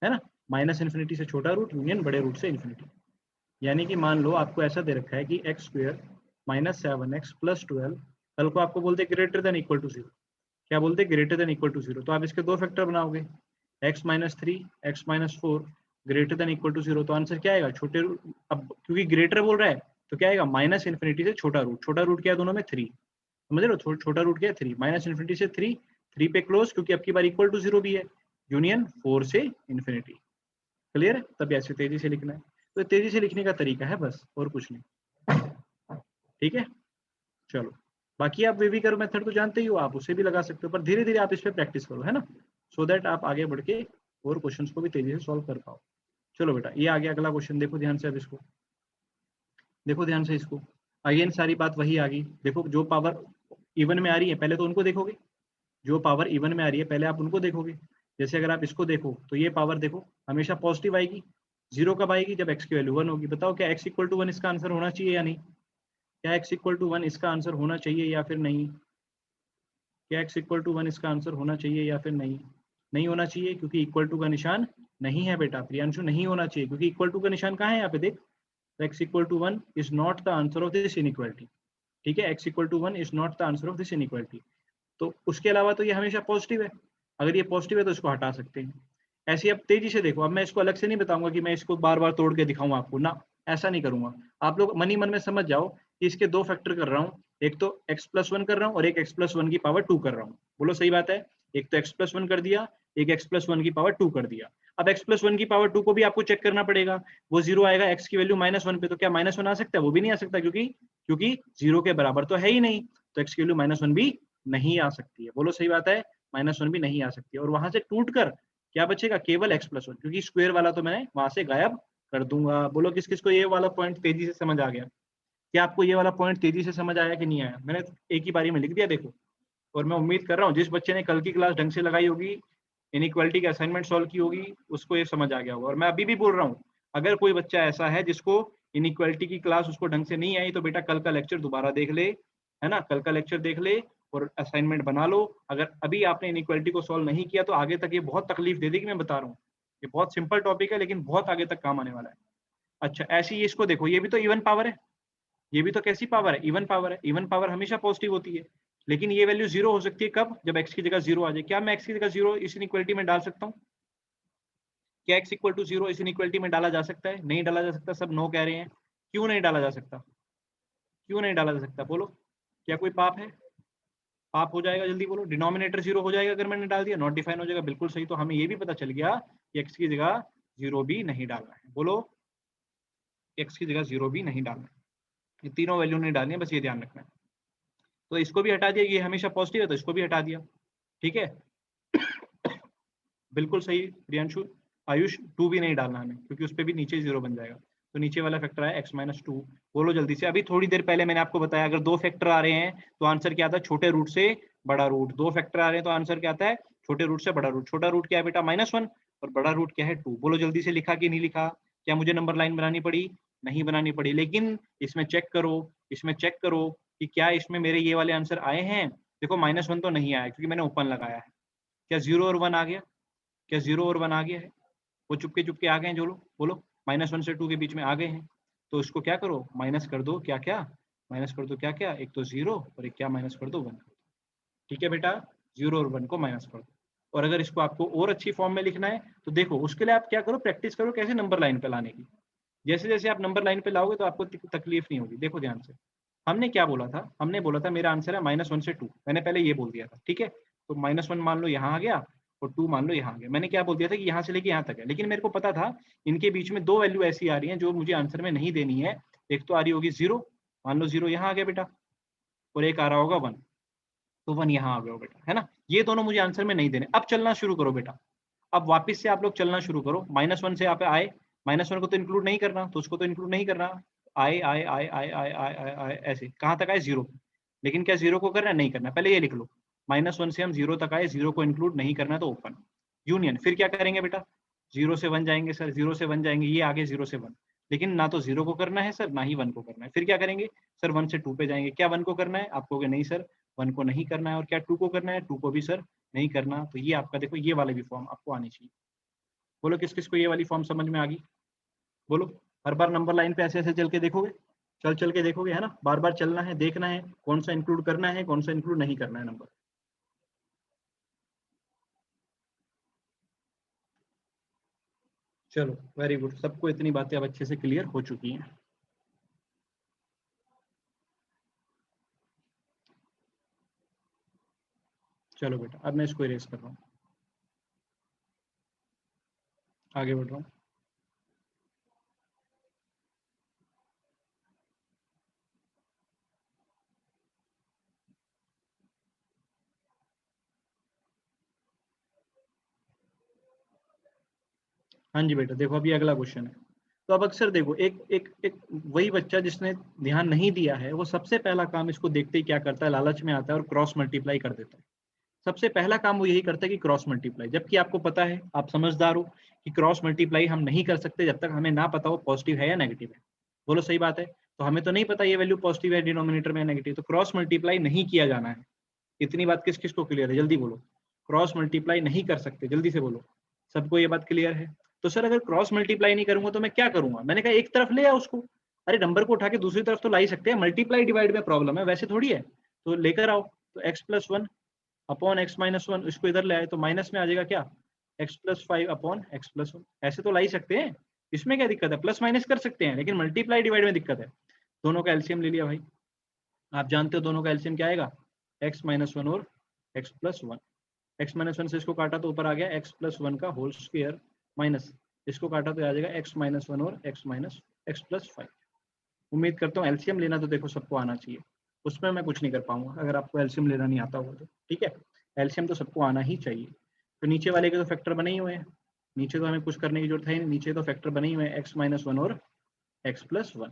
है ना। माइनस इन्फिनिटी से छोटा रूट यूनियन बड़े रूट से इन्फिनिटी। यानी कि मान लो आपको ऐसा दे रखा है कि x square minus 7x plus 12, कल को आपको बोलते ग्रेटर देन इक्वल टू 0। क्या बोलते? Greater than equal to 0। तो आप इसके दो फैक्टर बनाओगे, x minus 3, x minus 4 greater than equal to 0। तो आंसर क्या आएगा? छोटे रूट, अब क्योंकि ग्रेटर बोल रहा है तो क्या आएगा? माइनस इन्फिनिटी से छोटा रूट। छोटा रूट क्या है दोनों में? 3। समझ रहे हो? छोटा रूट क्या है? 3। माइनस इन्फिनिटी से 3, 3 पे क्लोज, क्योंकि अब की बार इक्वल टू 0 भी है, यूनियन 4 से इन्फिनिटी। क्लियर है? तब ऐसे तेजी से लिखना है। तो तेजी से लिखने का तरीका है बस, और कुछ नहीं। ठीक है, चलो बाकी आप वे भी करो मेथड तो जानते ही हो, आप उसे भी लगा सकते हो, पर धीरे धीरे आप इस पर प्रैक्टिस करो, है ना, सो दैट आप आगे बढ़ के और क्वेश्चंस को भी तेजी से सॉल्व कर पाओ। चलो बेटा ये आ गया अगला क्वेश्चन, देखो ध्यान से अब इसको, देखो ध्यान से इसको। अगेन सारी बात वही आ गई। देखो जो पावर इवन में आ रही है पहले तो उनको देखोगे, जो पावर इवन में आ रही है पहले आप उनको देखोगे। जैसे अगर आप इसको देखो तो ये पावर देखो हमेशा पॉजिटिव आएगी। 0 कब आएगी? जब x की वैल्यू 1 होगी। बताओ क्या x इक्वल टू 1 इसका आंसर होना चाहिए या नहीं? क्या x इक्वल टू 1 इसका आंसर होना चाहिए या फिर नहीं? क्या x इक्वल टू 1 इसका आंसर होना चाहिए या फिर नहीं? नहीं होना चाहिए, क्योंकि इक्वल टू का निशान नहीं है बेटा। प्रियांशु नहीं होना चाहिए, क्योंकि इक्वल टू का निशान कहाँ है? यहाँ पे देख, x equal to 1 is not the answer of this inequality. ठीक है, x equal to 1 is not the answer of this inequality. तो उसके अलावा तो ये हमेशा पॉजिटिव है। अगर ये पॉजिटिव है तो इसको हटा सकते हैं। ऐसे अब तेजी से देखो, अब मैं इसको अलग से नहीं बताऊंगा कि मैं इसको बार बार तोड़ के दिखाऊं आपको ना, ऐसा नहीं करूंगा। आप लोग मन ही मन में समझ जाओ कि इसके दो फैक्टर कर रहा हूँ, एक तो x प्लस 1 कर रहा हूँ और एक x प्लस 1 की पावर 2 कर रहा हूँ। बोलो सही बात है? एक तो x प्लस 1 कर दिया, एक x प्लस 1 की पावर 2 कर दिया। अब x प्लस 1 की पावर 2 को भी आपको चेक करना पड़ेगा, वो 0 आएगा x की वैल्यू -1 पे, तो क्या -1 आ सकता है? वो भी नहीं आ सकता, क्योंकि 0 के बराबर तो है ही नहीं, तो x की वैल्यू -1 भी नहीं आ सकती है। बोलो सही बात है? -1 भी नहीं आ सकती, और वहां से टूट कर क्या बचेगा, केवल x+1, क्योंकि स्क्वायर वाला तो मैं वहां से गायब कर दूंगा। बोलो किस किस को ये वाला पॉइंट तेजी से समझ आ गया? क्या आपको ये वाला पॉइंट तेजी से समझ आया कि नहीं आया? मैंने एक ही बारी में लिख दिया देखो, और मैं उम्मीद कर रहा हूँ जिस बच्चे ने कल की क्लास ढंग से लगाई होगी, इनइक्वालिटी की असाइनमेंट सॉल्व की होगी, उसको ये समझ आ गया होगा। और मैं अभी भी बोल रहा हूँ, अगर कोई बच्चा ऐसा है जिसको इनइक्वालिटी की क्लास उसको ढंग से नहीं आई, तो बेटा कल का लेक्चर दोबारा देख ले, है ना, कल का लेक्चर देख ले और असाइनमेंट बना लो। अगर अभी आपने इनइक्वालिटी को सॉल्व नहीं किया तो आगे तक ये बहुत तकलीफ दे देगी, मैं बता रहा हूँ। ये बहुत सिंपल टॉपिक है लेकिन बहुत आगे तक काम आने वाला है। अच्छा, ऐसे ही इसको देखो, ये भी तो इवन पावर है, ये भी तो कैसी पावर है, इवन पावर है। इवन पावर हमेशा पॉजिटिव होती है, लेकिन ये वैल्यू 0 हो सकती है कब, जब x की जगह 0 आ जाए। क्या मैं x की जगह 0 इस इनइक्वालिटी में डाल सकता हूँ? क्या x इक्वल टू 0 इस इनइक्वालिटी में डाला जा सकता है? नहीं डाला जा सकता। सब नो कह रहे हैं। क्यों नहीं डाला जा सकता? क्यों नहीं डाला जा सकता? बोलो, क्या कोई पाप है? पाप हो जाएगा, जल्दी बोलो। डिनोमिनेटर 0 हो जाएगा अगर मैंने डाल दिया, नॉट डिफाइन हो जाएगा। बिल्कुल सही। तो हमें ये भी पता चल गया कि x की जगह 0 भी नहीं डालना है। बोलो, x की जगह 0 भी नहीं डालना है। ये तीनों वैल्यू नहीं डालनी है, बस ये ध्यान रखना है। तो इसको भी हटा दिया, ये हमेशा पॉजिटिव है तो इसको भी हटा दिया। ठीक है, बिल्कुल सही प्रियांशु। आयुष 2 भी नहीं डालना हमें, क्योंकि उस पर भी नीचे 0 बन जाएगा। तो नीचे वाला फैक्टर आया x-2। बोलो जल्दी से। अभी थोड़ी देर पहले मैंने आपको बताया, अगर 2 फैक्टर आ रहे हैं तो आंसर क्या आता है, छोटे रूट से बड़ा रूट। 2 फैक्टर आ रहे हैं तो आंसर क्या आता है, छोटे रूट से बड़ा रूट। छोटा रूट क्या है बेटा, -1, और बड़ा रूट क्या है, 2। बोलो जल्दी से, लिखा कि नहीं लिखा? क्या मुझे नंबर लाइन बनानी पड़ी? नहीं बनानी पड़ी। लेकिन इसमें चेक करो, इसमें चेक करो कि क्या इसमें मेरे ये वाले आंसर आए हैं। देखो -1 तो नहीं आया क्योंकि मैंने ओपन लगाया है। क्या 0 और 1 आ गया? क्या 0 और 1 आ गया है? वो चुपके चुपके आ गए हैं जो लोग, बोलो। -1 से 2 के बीच में आ गए हैं, तो इसको क्या करो, माइनस कर दो। क्या क्या माइनस कर दो? क्या क्या, एक तो 0 और एक क्या माइनस कर दो, 1। ठीक है बेटा, 0 और 1 को माइनस कर दो। और अगर इसको आपको और अच्छी फॉर्म में लिखना है तो देखो, उसके लिए आप क्या करो, प्रैक्टिस करो कैसे नंबर लाइन पे लाने की। जैसे जैसे आप नंबर लाइन पे लाओगे तो आपको तकलीफ नहीं होगी। देखो ध्यान से, हमने क्या बोला था, हमने बोला था मेरा आंसर है -1 से 2। मैंने पहले ये बोल दिया था, ठीक है। तो -1 मान लो यहाँ आ गया और 2 मान लो यहाँ आ गया। मैंने क्या बोल दिया था कि यहाँ से लेके यहाँ तक है, लेकिन मेरे को पता था इनके बीच में 2 वैल्यू ऐसी आ रही हैं जो मुझे आंसर में नहीं देनी है। एक तो आ रही होगी 0, मान लो 0 यहाँ आ गया बेटा, और एक आ रहा होगा 1, तो 1 यहाँ आ गया बेटा, है ना। ये दोनों मुझे आंसर में नहीं देने। अब चलना शुरू करो बेटा, अब वापस से आप लोग चलना शुरू करो। -1 से आप आए, -1 को तो इंक्लूड नहीं करना, तो उसको तो इंक्लूड नहीं करना। आए आए आए आए आए आए आए आए ऐसे कहाँ तक आए, 0। लेकिन क्या 0 को करना है? नहीं करना। पहले ये लिख लो, -1 से हम 0 तक आए, 0 को इंक्लूड नहीं करना तो ओपन यूनियन। फिर क्या करेंगे बेटा, 0 से 1 जाएंगे सर, 0 से 1 जाएंगे, ये आगे 0 से 1। लेकिन ना तो 0 को करना है सर, ना ही 1 को करना है। फिर क्या करेंगे सर, 1 से 2 पे जाएंगे। क्या 1 को करना है? आप कहोगे नहीं सर, 1 को नहीं करना है। और क्या 2 को करना है? 2 को भी सर नहीं करना। तो ये आपका देखो, ये वाले भी फॉर्म आपको आनी चाहिए। बोलो किस किस को ये वाली फॉर्म समझ में आ गई? बोलो। हर बार नंबर लाइन पे ऐसे ऐसे चल के देखोगे, चल चल के देखोगे, है ना। बार बार चलना है, देखना है कौन सा इंक्लूड करना है, कौन सा इंक्लूड नहीं करना है नंबर। चलो वेरी गुड, सबको इतनी बातें अब अच्छे से क्लियर हो चुकी हैं। चलो बेटा, अब मैं इसको इरेज कर रहा हूँ, आगे बढ़ रहा हूँ। हाँ जी बेटा, देखो अभी अगला क्वेश्चन है। तो अब अक्सर देखो, एक एक एक वही बच्चा जिसने ध्यान नहीं दिया है, वो सबसे पहला काम इसको देखते ही क्या करता है, लालच में आता है और क्रॉस मल्टीप्लाई कर देता है। सबसे पहला काम वो यही करता है कि क्रॉस मल्टीप्लाई, जबकि आपको पता है, आप समझदार हो कि क्रॉस मल्टीप्लाई हम नहीं कर सकते जब तक हमें ना पता हो पॉजिटिव है या नेगेटिव है। बोलो सही बात है। तो हमें तो नहीं पता ये वैल्यू पॉजिटिव है डिनोमिनेटर में या नेगेटिव, तो क्रॉस मल्टीप्लाई नहीं किया जाना है। इतनी बात किस किस को क्लियर है, जल्दी बोलो। क्रॉस मल्टीप्लाई नहीं कर सकते, जल्दी से बोलो। सबको ये बात क्लियर है? तो सर अगर क्रॉस मल्टीप्लाई नहीं करूंगा तो मैं क्या करूंगा? मैंने कहा एक तरफ ले आ उसको। अरे नंबर को उठा के दूसरी तरफ तो ला ही सकते हैं, मल्टीप्लाई डिवाइड में प्रॉब्लम है, वैसे थोड़ी है। तो लेकर आओ। तो x+1 अपॉन x-1, इसको इधर ले आए तो माइनस में आ जाएगा क्या, x+5 अपॉन x+1। ऐसे तो ला ही सकते हैं, इसमें क्या दिक्कत है, प्लस माइनस कर सकते हैं, लेकिन मल्टीप्लाई डिवाइड में दिक्कत है। दोनों का एलसीएम ले लिया भाई, आप जानते हो दोनों का एलसीएम क्या आएगा, x-1 और x+1। x-1 से इसको काटा तो ऊपर आ गया x+1 का होल स्क्वायर, माइनस इसको काटा तो आ जाएगा x-1 और x+5। उम्मीद करता हूँ एलसीएम लेना तो देखो सबको आना चाहिए, उसमें मैं कुछ नहीं कर पाऊंगा अगर आपको एलसीएम लेना नहीं आता होगा तो। ठीक है, एलसीएम तो सबको आना ही चाहिए। तो नीचे वाले के तो फैक्टर बने ही हुए हैं, नीचे तो हमें कुछ करने की जरूरत है नहीं, नीचे तो फैक्टर बने ही हुए हैं x-1 और x+1।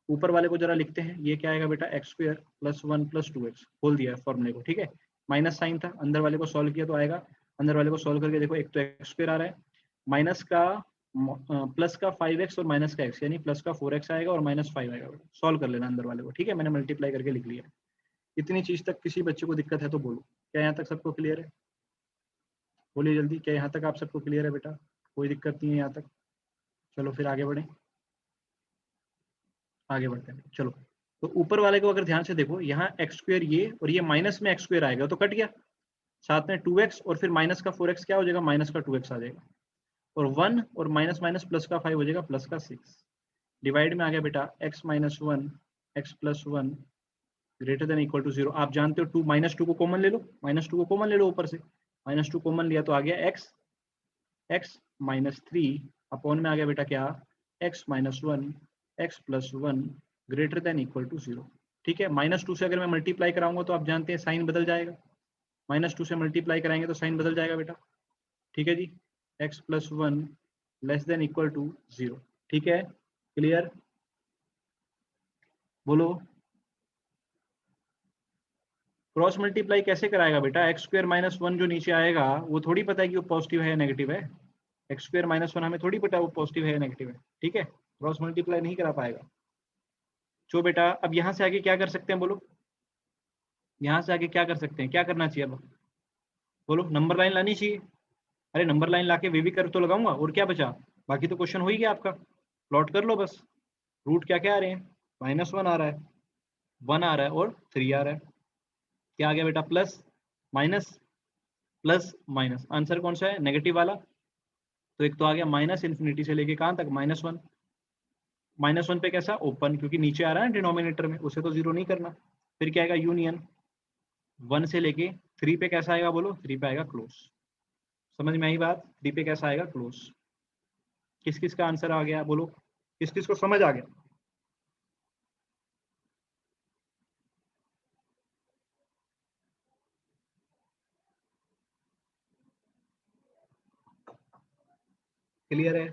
ऊपर वाले को जरा लिखते हैं, ये क्या आएगा बेटा x² + 1 + 2x, खोल दिया है फॉर्मूले को, ठीक है। माइनस साइन था, अंदर वाले को सॉल्व किया तो आएगा, अंदर वाले को सॉल्व करके देखो, एक तो x² आ रहा है, माइनस का प्लस का 5x और माइनस का x, यानी प्लस का 4x आएगा और माइनस 5 आएगा। सॉल्व कर लेना अंदर वाले को, ठीक है, मैंने मल्टीप्लाई करके लिख लिया। इतनी चीज तक किसी बच्चे को दिक्कत है तो बोलो। क्या यहाँ तक सबको क्लियर है? बोलिए जल्दी, क्या यहाँ तक आप सबको क्लियर है बेटा? कोई दिक्कत नहीं है यहाँ तक? चलो फिर आगे बढ़ें, आगे बढ़ते हैं। चलो, तो ऊपर वाले को अगर ध्यान से देखो, यहाँ x² ये और ये माइनस में x² आएगा तो कट गया, साथ में 2x और फिर माइनस का 4x क्या हो जाएगा, माइनस का 2x आ जाएगा, और 1 और माइनस माइनस प्लस का 5 हो जाएगा, प्लस का 6। डिवाइड में आ गया बेटा x-1 x+1 greater than equal to 0। आप जानते हो 2 -2 को कॉमन ले लो, -2 को कॉमन ले लो ऊपर से, -2 कॉमन लिया तो आ गया x-3 अपॉन में आ गया बेटा क्या, x-1 x+1 greater than equal to 0। ठीक है, -2 से अगर मैं मल्टीप्लाई कराऊंगा तो आप जानते हैं साइन बदल जाएगा, -2 से मल्टीप्लाई कराएंगे तो साइन बदल जाएगा बेटा, ठीक है जी। x+1 less than equal to 0, ठीक है, क्लियर? बोलो, क्रॉस मल्टीप्लाई कैसे कराएगा बेटा? x² - 1 जो नीचे आएगा वो थोड़ी पता है कि वो पॉजिटिव है या नेगेटिव है, x² - 1 हमें थोड़ी पता है वो पॉजिटिव है या नेगेटिव है, ठीक है, क्रॉस मल्टीप्लाई नहीं करा पाएगा। तो बेटा अब यहाँ से आगे क्या कर सकते हैं, बोलो, यहाँ से आगे क्या कर सकते हैं, क्या करना चाहिए अब बोलो? नंबर लाइन लानी चाहिए। अरे नंबर लाइन लाके वी कर्व तो लगाऊंगा, और क्या बचा, बाकी तो क्वेश्चन हो ही गया आपका, प्लॉट कर लो बस। रूट क्या क्या आ रहे हैं, -1 आ रहा है, 1 आ रहा है और 3 आ रहा है, क्या आ गया बेटा, plus minus plus minus, answer कौन सा है, नेगेटिव वाला। तो एक तो आ गया -∞ से लेके कहाँ तक, -1, -1 पे कैसा, ओपन, क्योंकि नीचे आ रहा है डिनोमिनेटर में, उसे तो 0 नहीं करना। फिर क्या आएगा, यूनियन 1 से लेके 3 पे कैसा आएगा, बोलो, 3 पे आएगा क्लोज। समझ में आई बात, 3 पे कैसा आएगा, क्लोज। किस किस का आंसर आ गया, बोलो, किस किस को समझ आ गया? क्लियर है?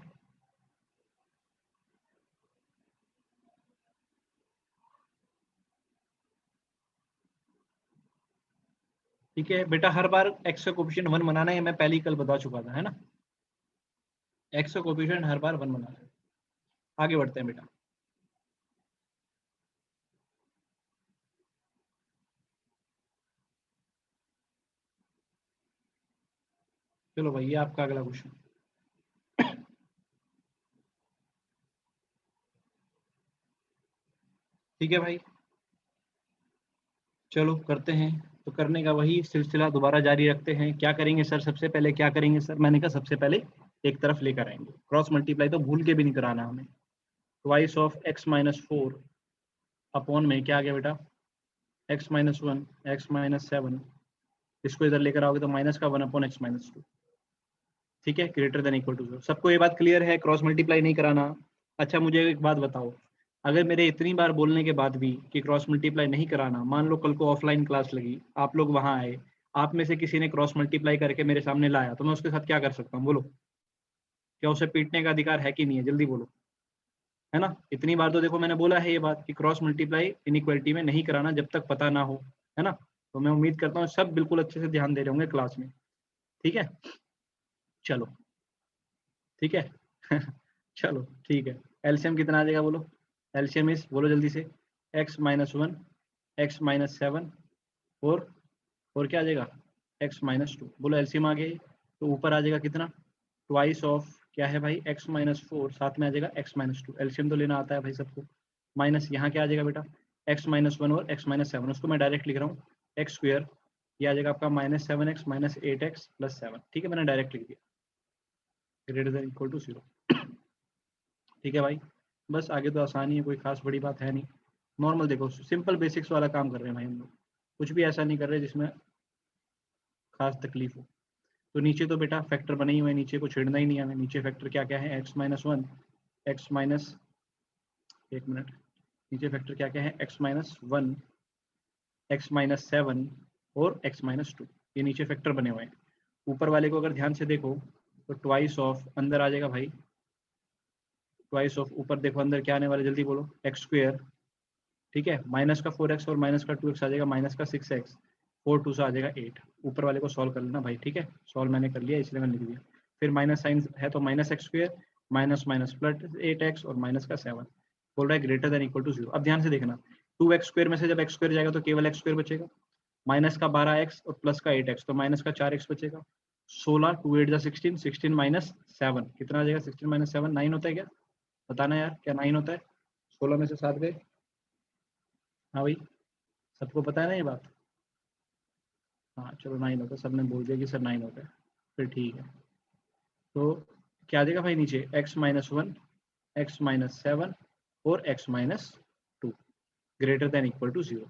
ठीक है बेटा, हर बार x का कोफिशिएंट 1 बनाना है, मैं पहले ही कल बता चुका था, है ना, x का कोफिशिएंट हर बार 1 बनाना है। आगे बढ़ते हैं बेटा, चलो भाई, ये आपका अगला क्वेश्चन। ठीक है भाई, चलो करते हैं। तो करने का वही सिलसिला दोबारा जारी रखते हैं। क्या करेंगे सर, सबसे पहले क्या करेंगे सर? मैंने कहा सबसे पहले एक तरफ लेकर आएंगे, क्रॉस मल्टीप्लाई तो भूल के भी नहीं कराना हमें। ट्वाइस ऑफ x-4 अपॉन में क्या आ गया बेटा, x-1 x-7, इसको इधर लेकर आओगे तो माइनस का 1 अपॉन x-2, ठीक है, ग्रेटर देन इक्वल टू 0। सबको ये बात क्लियर है, क्रॉस मल्टीप्लाई नहीं कराना। अच्छा मुझे एक बात बताओ, अगर मेरे इतनी बार बोलने के बाद भी कि क्रॉस मल्टीप्लाई नहीं कराना, मान लो कल को ऑफलाइन क्लास लगी, आप लोग वहां आए, आप में से किसी ने क्रॉस मल्टीप्लाई करके मेरे सामने लाया, तो मैं उसके साथ क्या कर सकता हूँ, बोलो? क्या उसे पीटने का अधिकार है कि नहीं है, जल्दी बोलो, है ना? इतनी बार तो देखो मैंने बोला है ये बात कि क्रॉस मल्टीप्लाई इनइक्वालिटी में नहीं कराना जब तक पता ना हो, है ना? तो मैं उम्मीद करता हूँ सब बिल्कुल अच्छे से ध्यान दे रहे होंगे क्लास में, ठीक है? चलो ठीक है। चलो ठीक है, एलसीएम कितना आ जाएगा बोलो? एलसीएम इज, बोलो जल्दी से, x-1 x-7 और क्या आ जाएगा, x-2। बोलो एलसीएम आ गया, तो ऊपर आ जाएगा कितना, ट्वाइस ऑफ क्या है भाई, x-4, साथ में आ जाएगा x-2। एलसीएम तो लेना आता है भाई सबको। माइनस यहाँ क्या आ जाएगा बेटा, x-1 और x-7, उसको मैं डायरेक्ट लिख रहा हूँ, x², ये आ जाएगा आपका -7x -8x + 7, ठीक है, मैंने डायरेक्ट लिख दिया, ग्रेटर देन इक्वल टू 0। ठीक है भाई, बस आगे तो आसानी है, कोई खास बड़ी बात है नहीं, नॉर्मल देखो सिंपल बेसिक्स वाला काम कर रहे हैं भाई हम लोग, कुछ भी ऐसा नहीं कर रहे जिसमें खास तकलीफ हो। तो नीचे तो बेटा फैक्टर बने ही हुए, नीचे को छेड़ना ही नहीं है हमें। नीचे फैक्टर क्या क्या है, x-1 x माइनस, एक मिनट, नीचे फैक्टर क्या क्या है, x-1 x-7 और x-2। ये नीचे फैक्टर बने हुए हैं। ऊपर वाले को अगर ध्यान से देखो तो ट्वाइस ऑफ अंदर आ जाएगा भाई, ट्वाइस ऑफ ऊपर देखो अंदर क्या आने वाला जल्दी बोलो, एक्स स्क्वायर, ठीक है, माइनस का 4x और माइनस का 2x आ जाएगा, माइनस का 6x, 4 2 से आ जाएगा 8। ऊपर वाले को सॉल्व कर लेना भाई, ठीक है, सॉल्व मैंने कर लिया इसलिए मैंने लिख दिया। फिर माइनस साइन है तो minus x square, minus minus plus 8x और माइनस का 7, बोल रहा है ग्रेटर देन इक्वल टू 0। अब ध्यान से देखना, 2x स्क्वायर में से जब x स्क्वायर जाएगा तो केवल x स्क्वायर बचेगा, माइनस का 12x और प्लस का 8x तो माइनस का 4x बचेगा। 16 2 8 16, 16 माइनस 7 कितना आ जाएगा, 16 माइनस 7 9 होता है क्या, बताना यार क्या 9 होता है, 16 में से 7 गए, हाँ भाई सबको पता है ना ये बात, हाँ चलो 9 होता है, सबने बोल दिया कि सर 9 होता है, फिर ठीक है। तो क्या आ जाएगा भाई नीचे, x माइनस 1, x माइनस 7 और x minus 2 greater than equal to 0।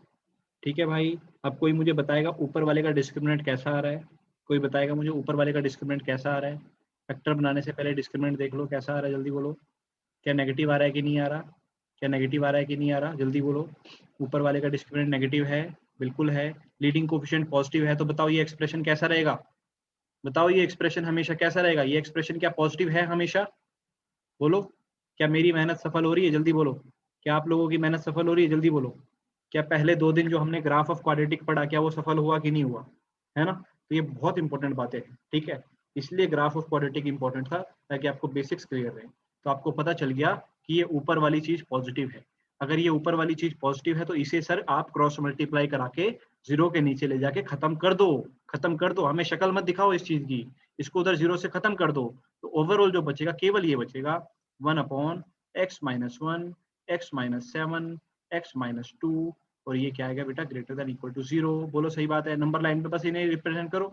ठीक है भाई, अब कोई मुझे बताएगा ऊपर वाले का डिस्क्रिमिनेंट कैसा आ रहा है, कोई बताएगा मुझे ऊपर वाले का डिस्क्रिमिनेंट कैसा आ रहा है। फैक्टर बनाने से पहले डिस्क्रिमिनेंट देख लो कैसा आ रहा है, जल्दी बोलो, क्या नेगेटिव आ रहा है कि नहीं आ रहा, क्या नेगेटिव आ रहा है कि नहीं आ रहा, जल्दी बोलो। ऊपर वाले का डिस्क्रिमिनेंट नेगेटिव है, बिल्कुल है। लीडिंग कोफिशिएंट पॉजिटिव है, तो बताओ ये एक्सप्रेशन कैसा रहेगा, बताओ ये एक्सप्रेशन हमेशा कैसा रहेगा, ये एक्सप्रेशन क्या पॉजिटिव है हमेशा, बोलो। क्या मेरी मेहनत सफल हो रही है, जल्दी बोलो, क्या आप लोगों की मेहनत सफल हो रही है, जल्दी बोलो। क्या पहले 2 दिन जो हमने ग्राफ ऑफ क्वाड्रेटिक पढ़ा क्या वो सफल हुआ कि नहीं हुआ, है ना। तो ये बहुत इंपॉर्टेंट बातें हैं, ठीक है, इसलिए ग्राफ ऑफ क्वाड्रेटिक इंपॉर्टेंट था ताकि आपको बेसिक्स क्लियर रहे। तो आपको पता चल गया कि ये ऊपर वाली चीज पॉजिटिव है। अगर ये ऊपर वाली चीज पॉजिटिव है तो इसे सर आप क्रॉस मल्टीप्लाई करा के 0 के नीचे ले जाके खत्म कर दो, खत्म कर दो, हमें शक्ल मत दिखाओ इस चीज की, इसको उधर 0 से खत्म कर दो। तो ओवरऑल जो बचेगा केवल ये बचेगा 1 upon x minus 1, x minus 7, x minus 2, और ये क्या आएगा बेटा ग्रेटर देन इक्वल टू 0। बोलो सही बात है, नंबर लाइन पे बस इन्हें रिप्रेजेंट करो।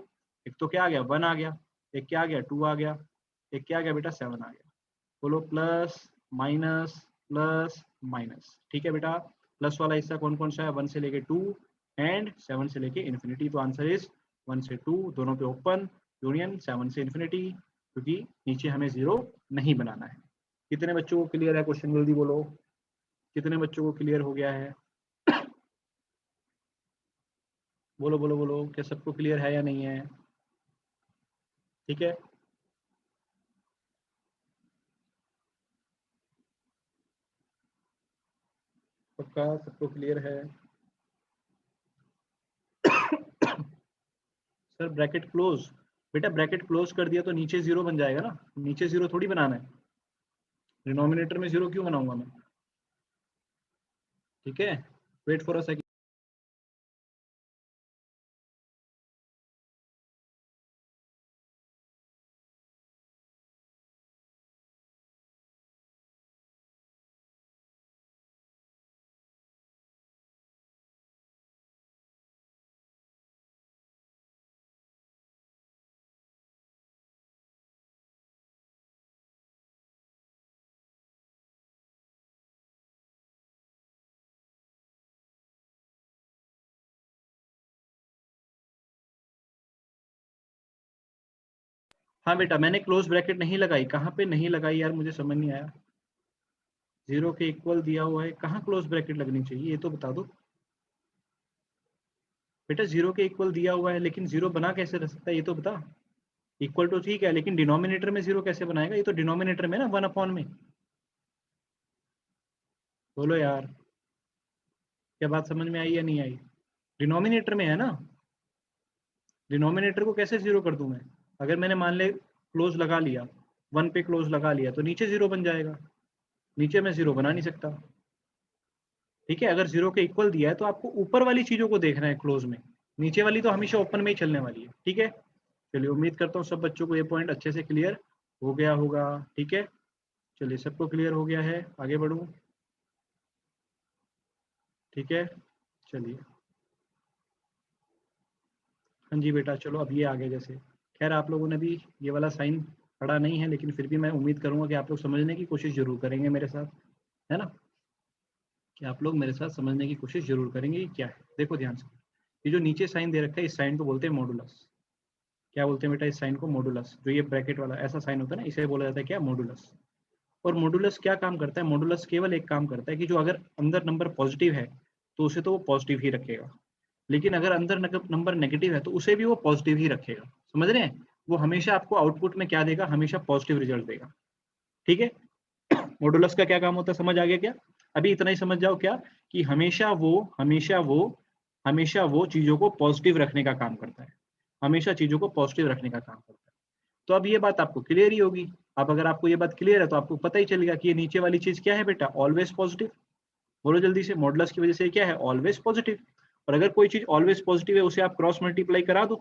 एक तो क्या आ गया 1 आ गया, एक क्या आ गया 2 आ गया, एक क्या आ गया बेटा 7 आ गया। बोलो प्लस माइनस प्लस माइनस, ठीक है बेटा। प्लस वाला हिस्सा कौन कौन सा है, 1 से लेके 2 एंड 7 से लेके इन्फिनिटी। तो आंसर इज 1 से 2 दोनों पे ओपन यूनियन 7 से इन्फिनिटी, क्योंकि नीचे हमें 0 नहीं बनाना है। कितने बच्चों को क्लियर है क्वेश्चन, जल्दी बोलो, कितने बच्चों को क्लियर हो गया है, बोलो बोलो बोलो, क्या सबको क्लियर है या नहीं है, ठीक है। पक्का सबको क्लियर है। सर ब्रैकेट क्लोज, बेटा ब्रैकेट क्लोज कर दिया तो नीचे 0 बन जाएगा ना, नीचे 0 थोड़ी बनाना है, डिनोमिनेटर में 0 क्यों बनाऊंगा मैं, ठीक है। Wait for a second. हाँ बेटा मैंने क्लोज ब्रैकेट नहीं लगाई, कहाँ पे नहीं लगाई यार, मुझे समझ नहीं आया। 0 के इक्वल दिया हुआ है, कहाँ क्लोज ब्रैकेट लगनी चाहिए ये तो बता दो बेटा। 0 के इक्वल दिया हुआ है लेकिन 0 बना कैसे रह सकता है ये तो बता। इक्वल तो ठीक है लेकिन डिनोमिनेटर में 0 कैसे बनाएगा, ये तो डिनोमिनेटर में ना 1 अपॉन में। बोलो यार क्या बात समझ में आई या नहीं आई, डिनोमिनेटर में है ना, डिनोमिनेटर को कैसे 0 कर दूं मैं। अगर मैंने मान ले क्लोज लगा लिया, 1 पे क्लोज लगा लिया तो नीचे 0 बन जाएगा, नीचे मैं 0 बना नहीं सकता, ठीक है। अगर 0 के इक्वल दिया है तो आपको ऊपर वाली चीजों को देखना है क्लोज में, नीचे वाली तो हमेशा ओपन में ही चलने वाली है, ठीक है। चलिए उम्मीद करता हूँ सब बच्चों को ये पॉइंट अच्छे से क्लियर हो गया होगा, ठीक है। चलिए सबको क्लियर हो गया है, आगे बढ़ूं, ठीक है। चलिए हाँ जी बेटा चलो अब ये आगे जैसे, खैर आप लोगों ने भी ये वाला साइन पढ़ा नहीं है लेकिन फिर भी मैं उम्मीद करूंगा कि आप लोग समझने की कोशिश जरूर करेंगे मेरे साथ, है ना, कि आप लोग मेरे साथ समझने की कोशिश जरूर करेंगे कि क्या है। देखो ध्यान से, ये जो नीचे साइन दे रखा है इस साइन को बोलते हैं मॉडुलस। क्या बोलते हैं बेटा इस साइन को, मॉडुलस। जो ये ब्रैकेट वाला ऐसा साइन होता है ना इसे बोला जाता है क्या, मॉडुलस। और मॉडुलस क्या काम करता है, मॉडुलस केवल एक काम करता है कि जो अगर अंदर नंबर पॉजिटिव है तो उसे तो वो पॉजिटिव ही रखेगा, लेकिन अगर अंदर नंबर नेगेटिव है तो उसे भी वो पॉजिटिव ही रखेगा। समझ रहे हैं? वो हमेशा आपको आउटपुट में क्या देगा? हमेशा पॉजिटिव रिजल्ट देगा। ठीक है? मॉडुलस का क्या काम होता है, समझ आ गया क्या? अभी इतना ही समझ जाओ क्या कि हमेशा वो चीजों को पॉजिटिव रखने का काम करता है। हमेशा चीजों को पॉजिटिव रखने का काम करता है। तो अब ये बात आपको क्लियर ही होगी। अब अगर आपको ये बात क्लियर है तो आपको पता ही चलेगा कि ये नीचे वाली चीज क्या है बेटा? Always positive. बोलो जल्दी से, मॉडुलस की वजह से क्या है? Always positive. और अगर कोई चीज ऑलवेज पॉजिटिव है उसे आप क्रॉस मल्टीप्लाई करा दो,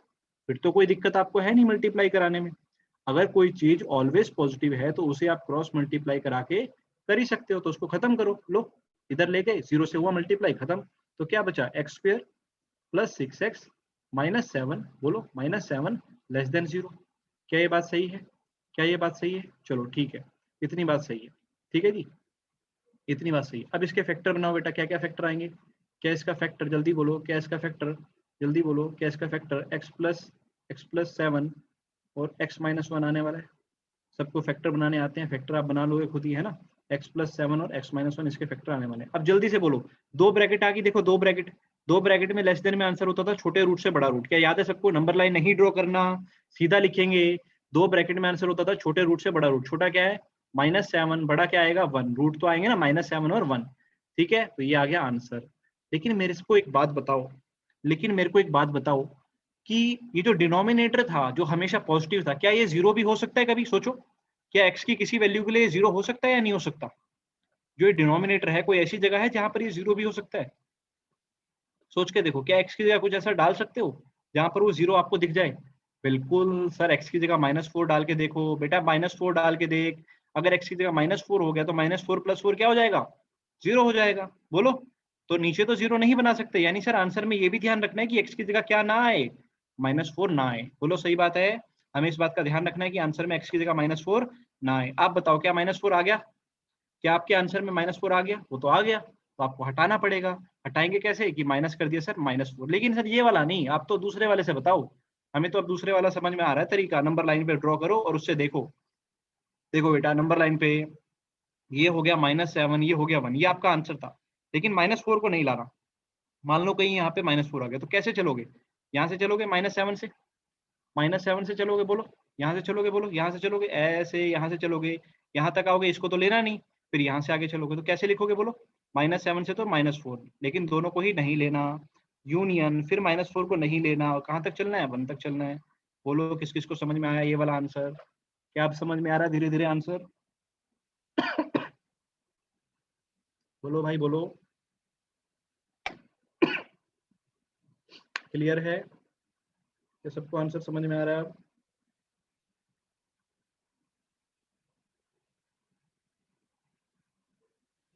फिर तो कोई दिक्कत आपको है नहीं मल्टीप्लाई कराने में। अगर कोई चीज ऑलवेज पॉजिटिव है तो उसे आप क्रॉस मल्टीप्लाई करा के कर ही सकते हो। तो उसको खत्म करो, लो इधर ले गए, 0 से हुआ मल्टीप्लाई, खत्म। तो क्या बचा? X square plus 6x minus 7, बोलो माइनस 7 लेस देन 0। क्या ये बात सही है? क्या ये बात सही है? चलो ठीक है, इतनी बात सही है। ठीक है जी, इतनी बात सही है। अब इसके फैक्टर बनाओ बेटा। क्या क्या फैक्टर आएंगे? क्या इसका फैक्टर? जल्दी बोलो, क्या इसका फैक्टर? जल्दी बोलो, क्या इसका फैक्टर? x प्लस 7 और x माइनस 1 आने वाला है। सबको फैक्टर बनाने आते हैं, फैक्टर आप बना लोगे खुद ही, है ना? x+7 और x-1 इसके फैक्टर आने वाले हैं। अब जल्दी से बोलो, दो ब्रैकेट आ गई, देखो दो ब्रैकेट में लेस देन में आंसर होता था छोटे रूट से बड़ा रूट। क्या याद है सबको? नंबर लाइन नहीं ड्रॉ करना, सीधा लिखेंगे। दो ब्रैकेट में आंसर होता था छोटे रूट से बड़ा रूट। छोटा क्या है? -7, बड़ा क्या आएगा? 1। रूट तो आएंगे ना -7 और 1। ठीक है, तो ये आ गया आंसर। लेकिन मेरे को एक बात बताओ कि ये जो डिनोमिनेटर था जो हमेशा पॉजिटिव था, क्या ये 0 भी हो सकता है कभी? सोचो, क्या x की किसी वैल्यू के लिए 0 हो सकता है या नहीं हो सकता? जो ये डिनोमिनेटर है, कोई ऐसी जगह है जहां पर ये 0 भी हो सकता है? सोच के देखो, क्या x की जगह कुछ ऐसा डाल सकते हो जहां पर वो 0 आपको दिख जाए? बिल्कुल सर, x की जगह -4 डाल के देखो बेटा, -4 डाल के देख। अगर x की जगह -4 हो गया तो -4 + 4 क्या हो जाएगा? 0 हो जाएगा। बोलो, तो नीचे तो 0 नहीं बना सकते, यानी सर आंसर में ये भी ध्यान रखना है कि x की जगह क्या ना आए? -4 ना आए। बोलो सही बात है? हमें इस बात का ध्यान रखना है कि आंसर में x की जगह -4 ना आए। आप बताओ, क्या -4 आ गया? क्या आपके आंसर में -4 आ गया? वो तो आ गया, तो आपको हटाना पड़ेगा। हटाएंगे कैसे? कि माइनस कर दिया सर -4। लेकिन सर ये वाला नहीं, आप तो दूसरे वाले से बताओ। हमें तो अब दूसरे वाला समझ में आ रहा है तरीका। नंबर लाइन पे ड्रॉ करो और उससे देखो। देखो बेटा, नंबर लाइन पे ये हो गया -7, ये हो गया 1, ये आपका आंसर था। लेकिन -4 को नहीं लाना। मान लो कहीं यहाँ पे -4 आ गया, तो कैसे चलोगे? यहाँ से चलोगे -7 से? -7 से चलोगे? बोलो, यहाँ से चलोगे? बोलो, यहाँ से चलोगे? ऐसे यहाँ से चलोगे, यहाँ तक आओगे, इसको तो लेना नहीं। फिर यहाँ से आगे चलोगे तो कैसे लिखोगे? बोलो, -7 से तो -4, लेकिन दोनों को ही नहीं लेना। यूनियन, फिर -4 को नहीं लेना। और कहाँ तक चलना है? 1 तक चलना है। बोलो, किस किस को समझ में आया ये वाला आंसर? क्या आप समझ में आ रहा है धीरे धीरे आंसर? बोलो भाई बोलो, क्लियर है? ये सबको आंसर समझ में आ रहा है?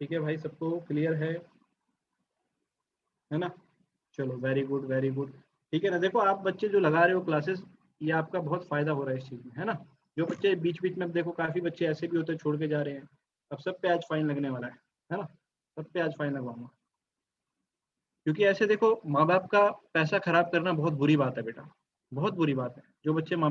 ठीक है भाई, सबको क्लियर है ना? चलो, वेरी गुड वेरी गुड। ठीक है ना? देखो, आप बच्चे जो लगा रहे हो क्लासेस, ये आपका बहुत फायदा हो रहा है इस चीज में, है ना? जो बच्चे बीच बीच में, देखो काफी बच्चे ऐसे भी होते हैं छोड़ के जा रहे हैं। अब सब पे आज फाइन लगने वाला है ना? सब पे आज फाइन लगवाऊंगा। क्योंकि ऐसे देखो, माँ बाप का पैसा खराब करना बहुत बुरी बात है बेटा, बहुत बुरी बात है। जो बच्चे माँ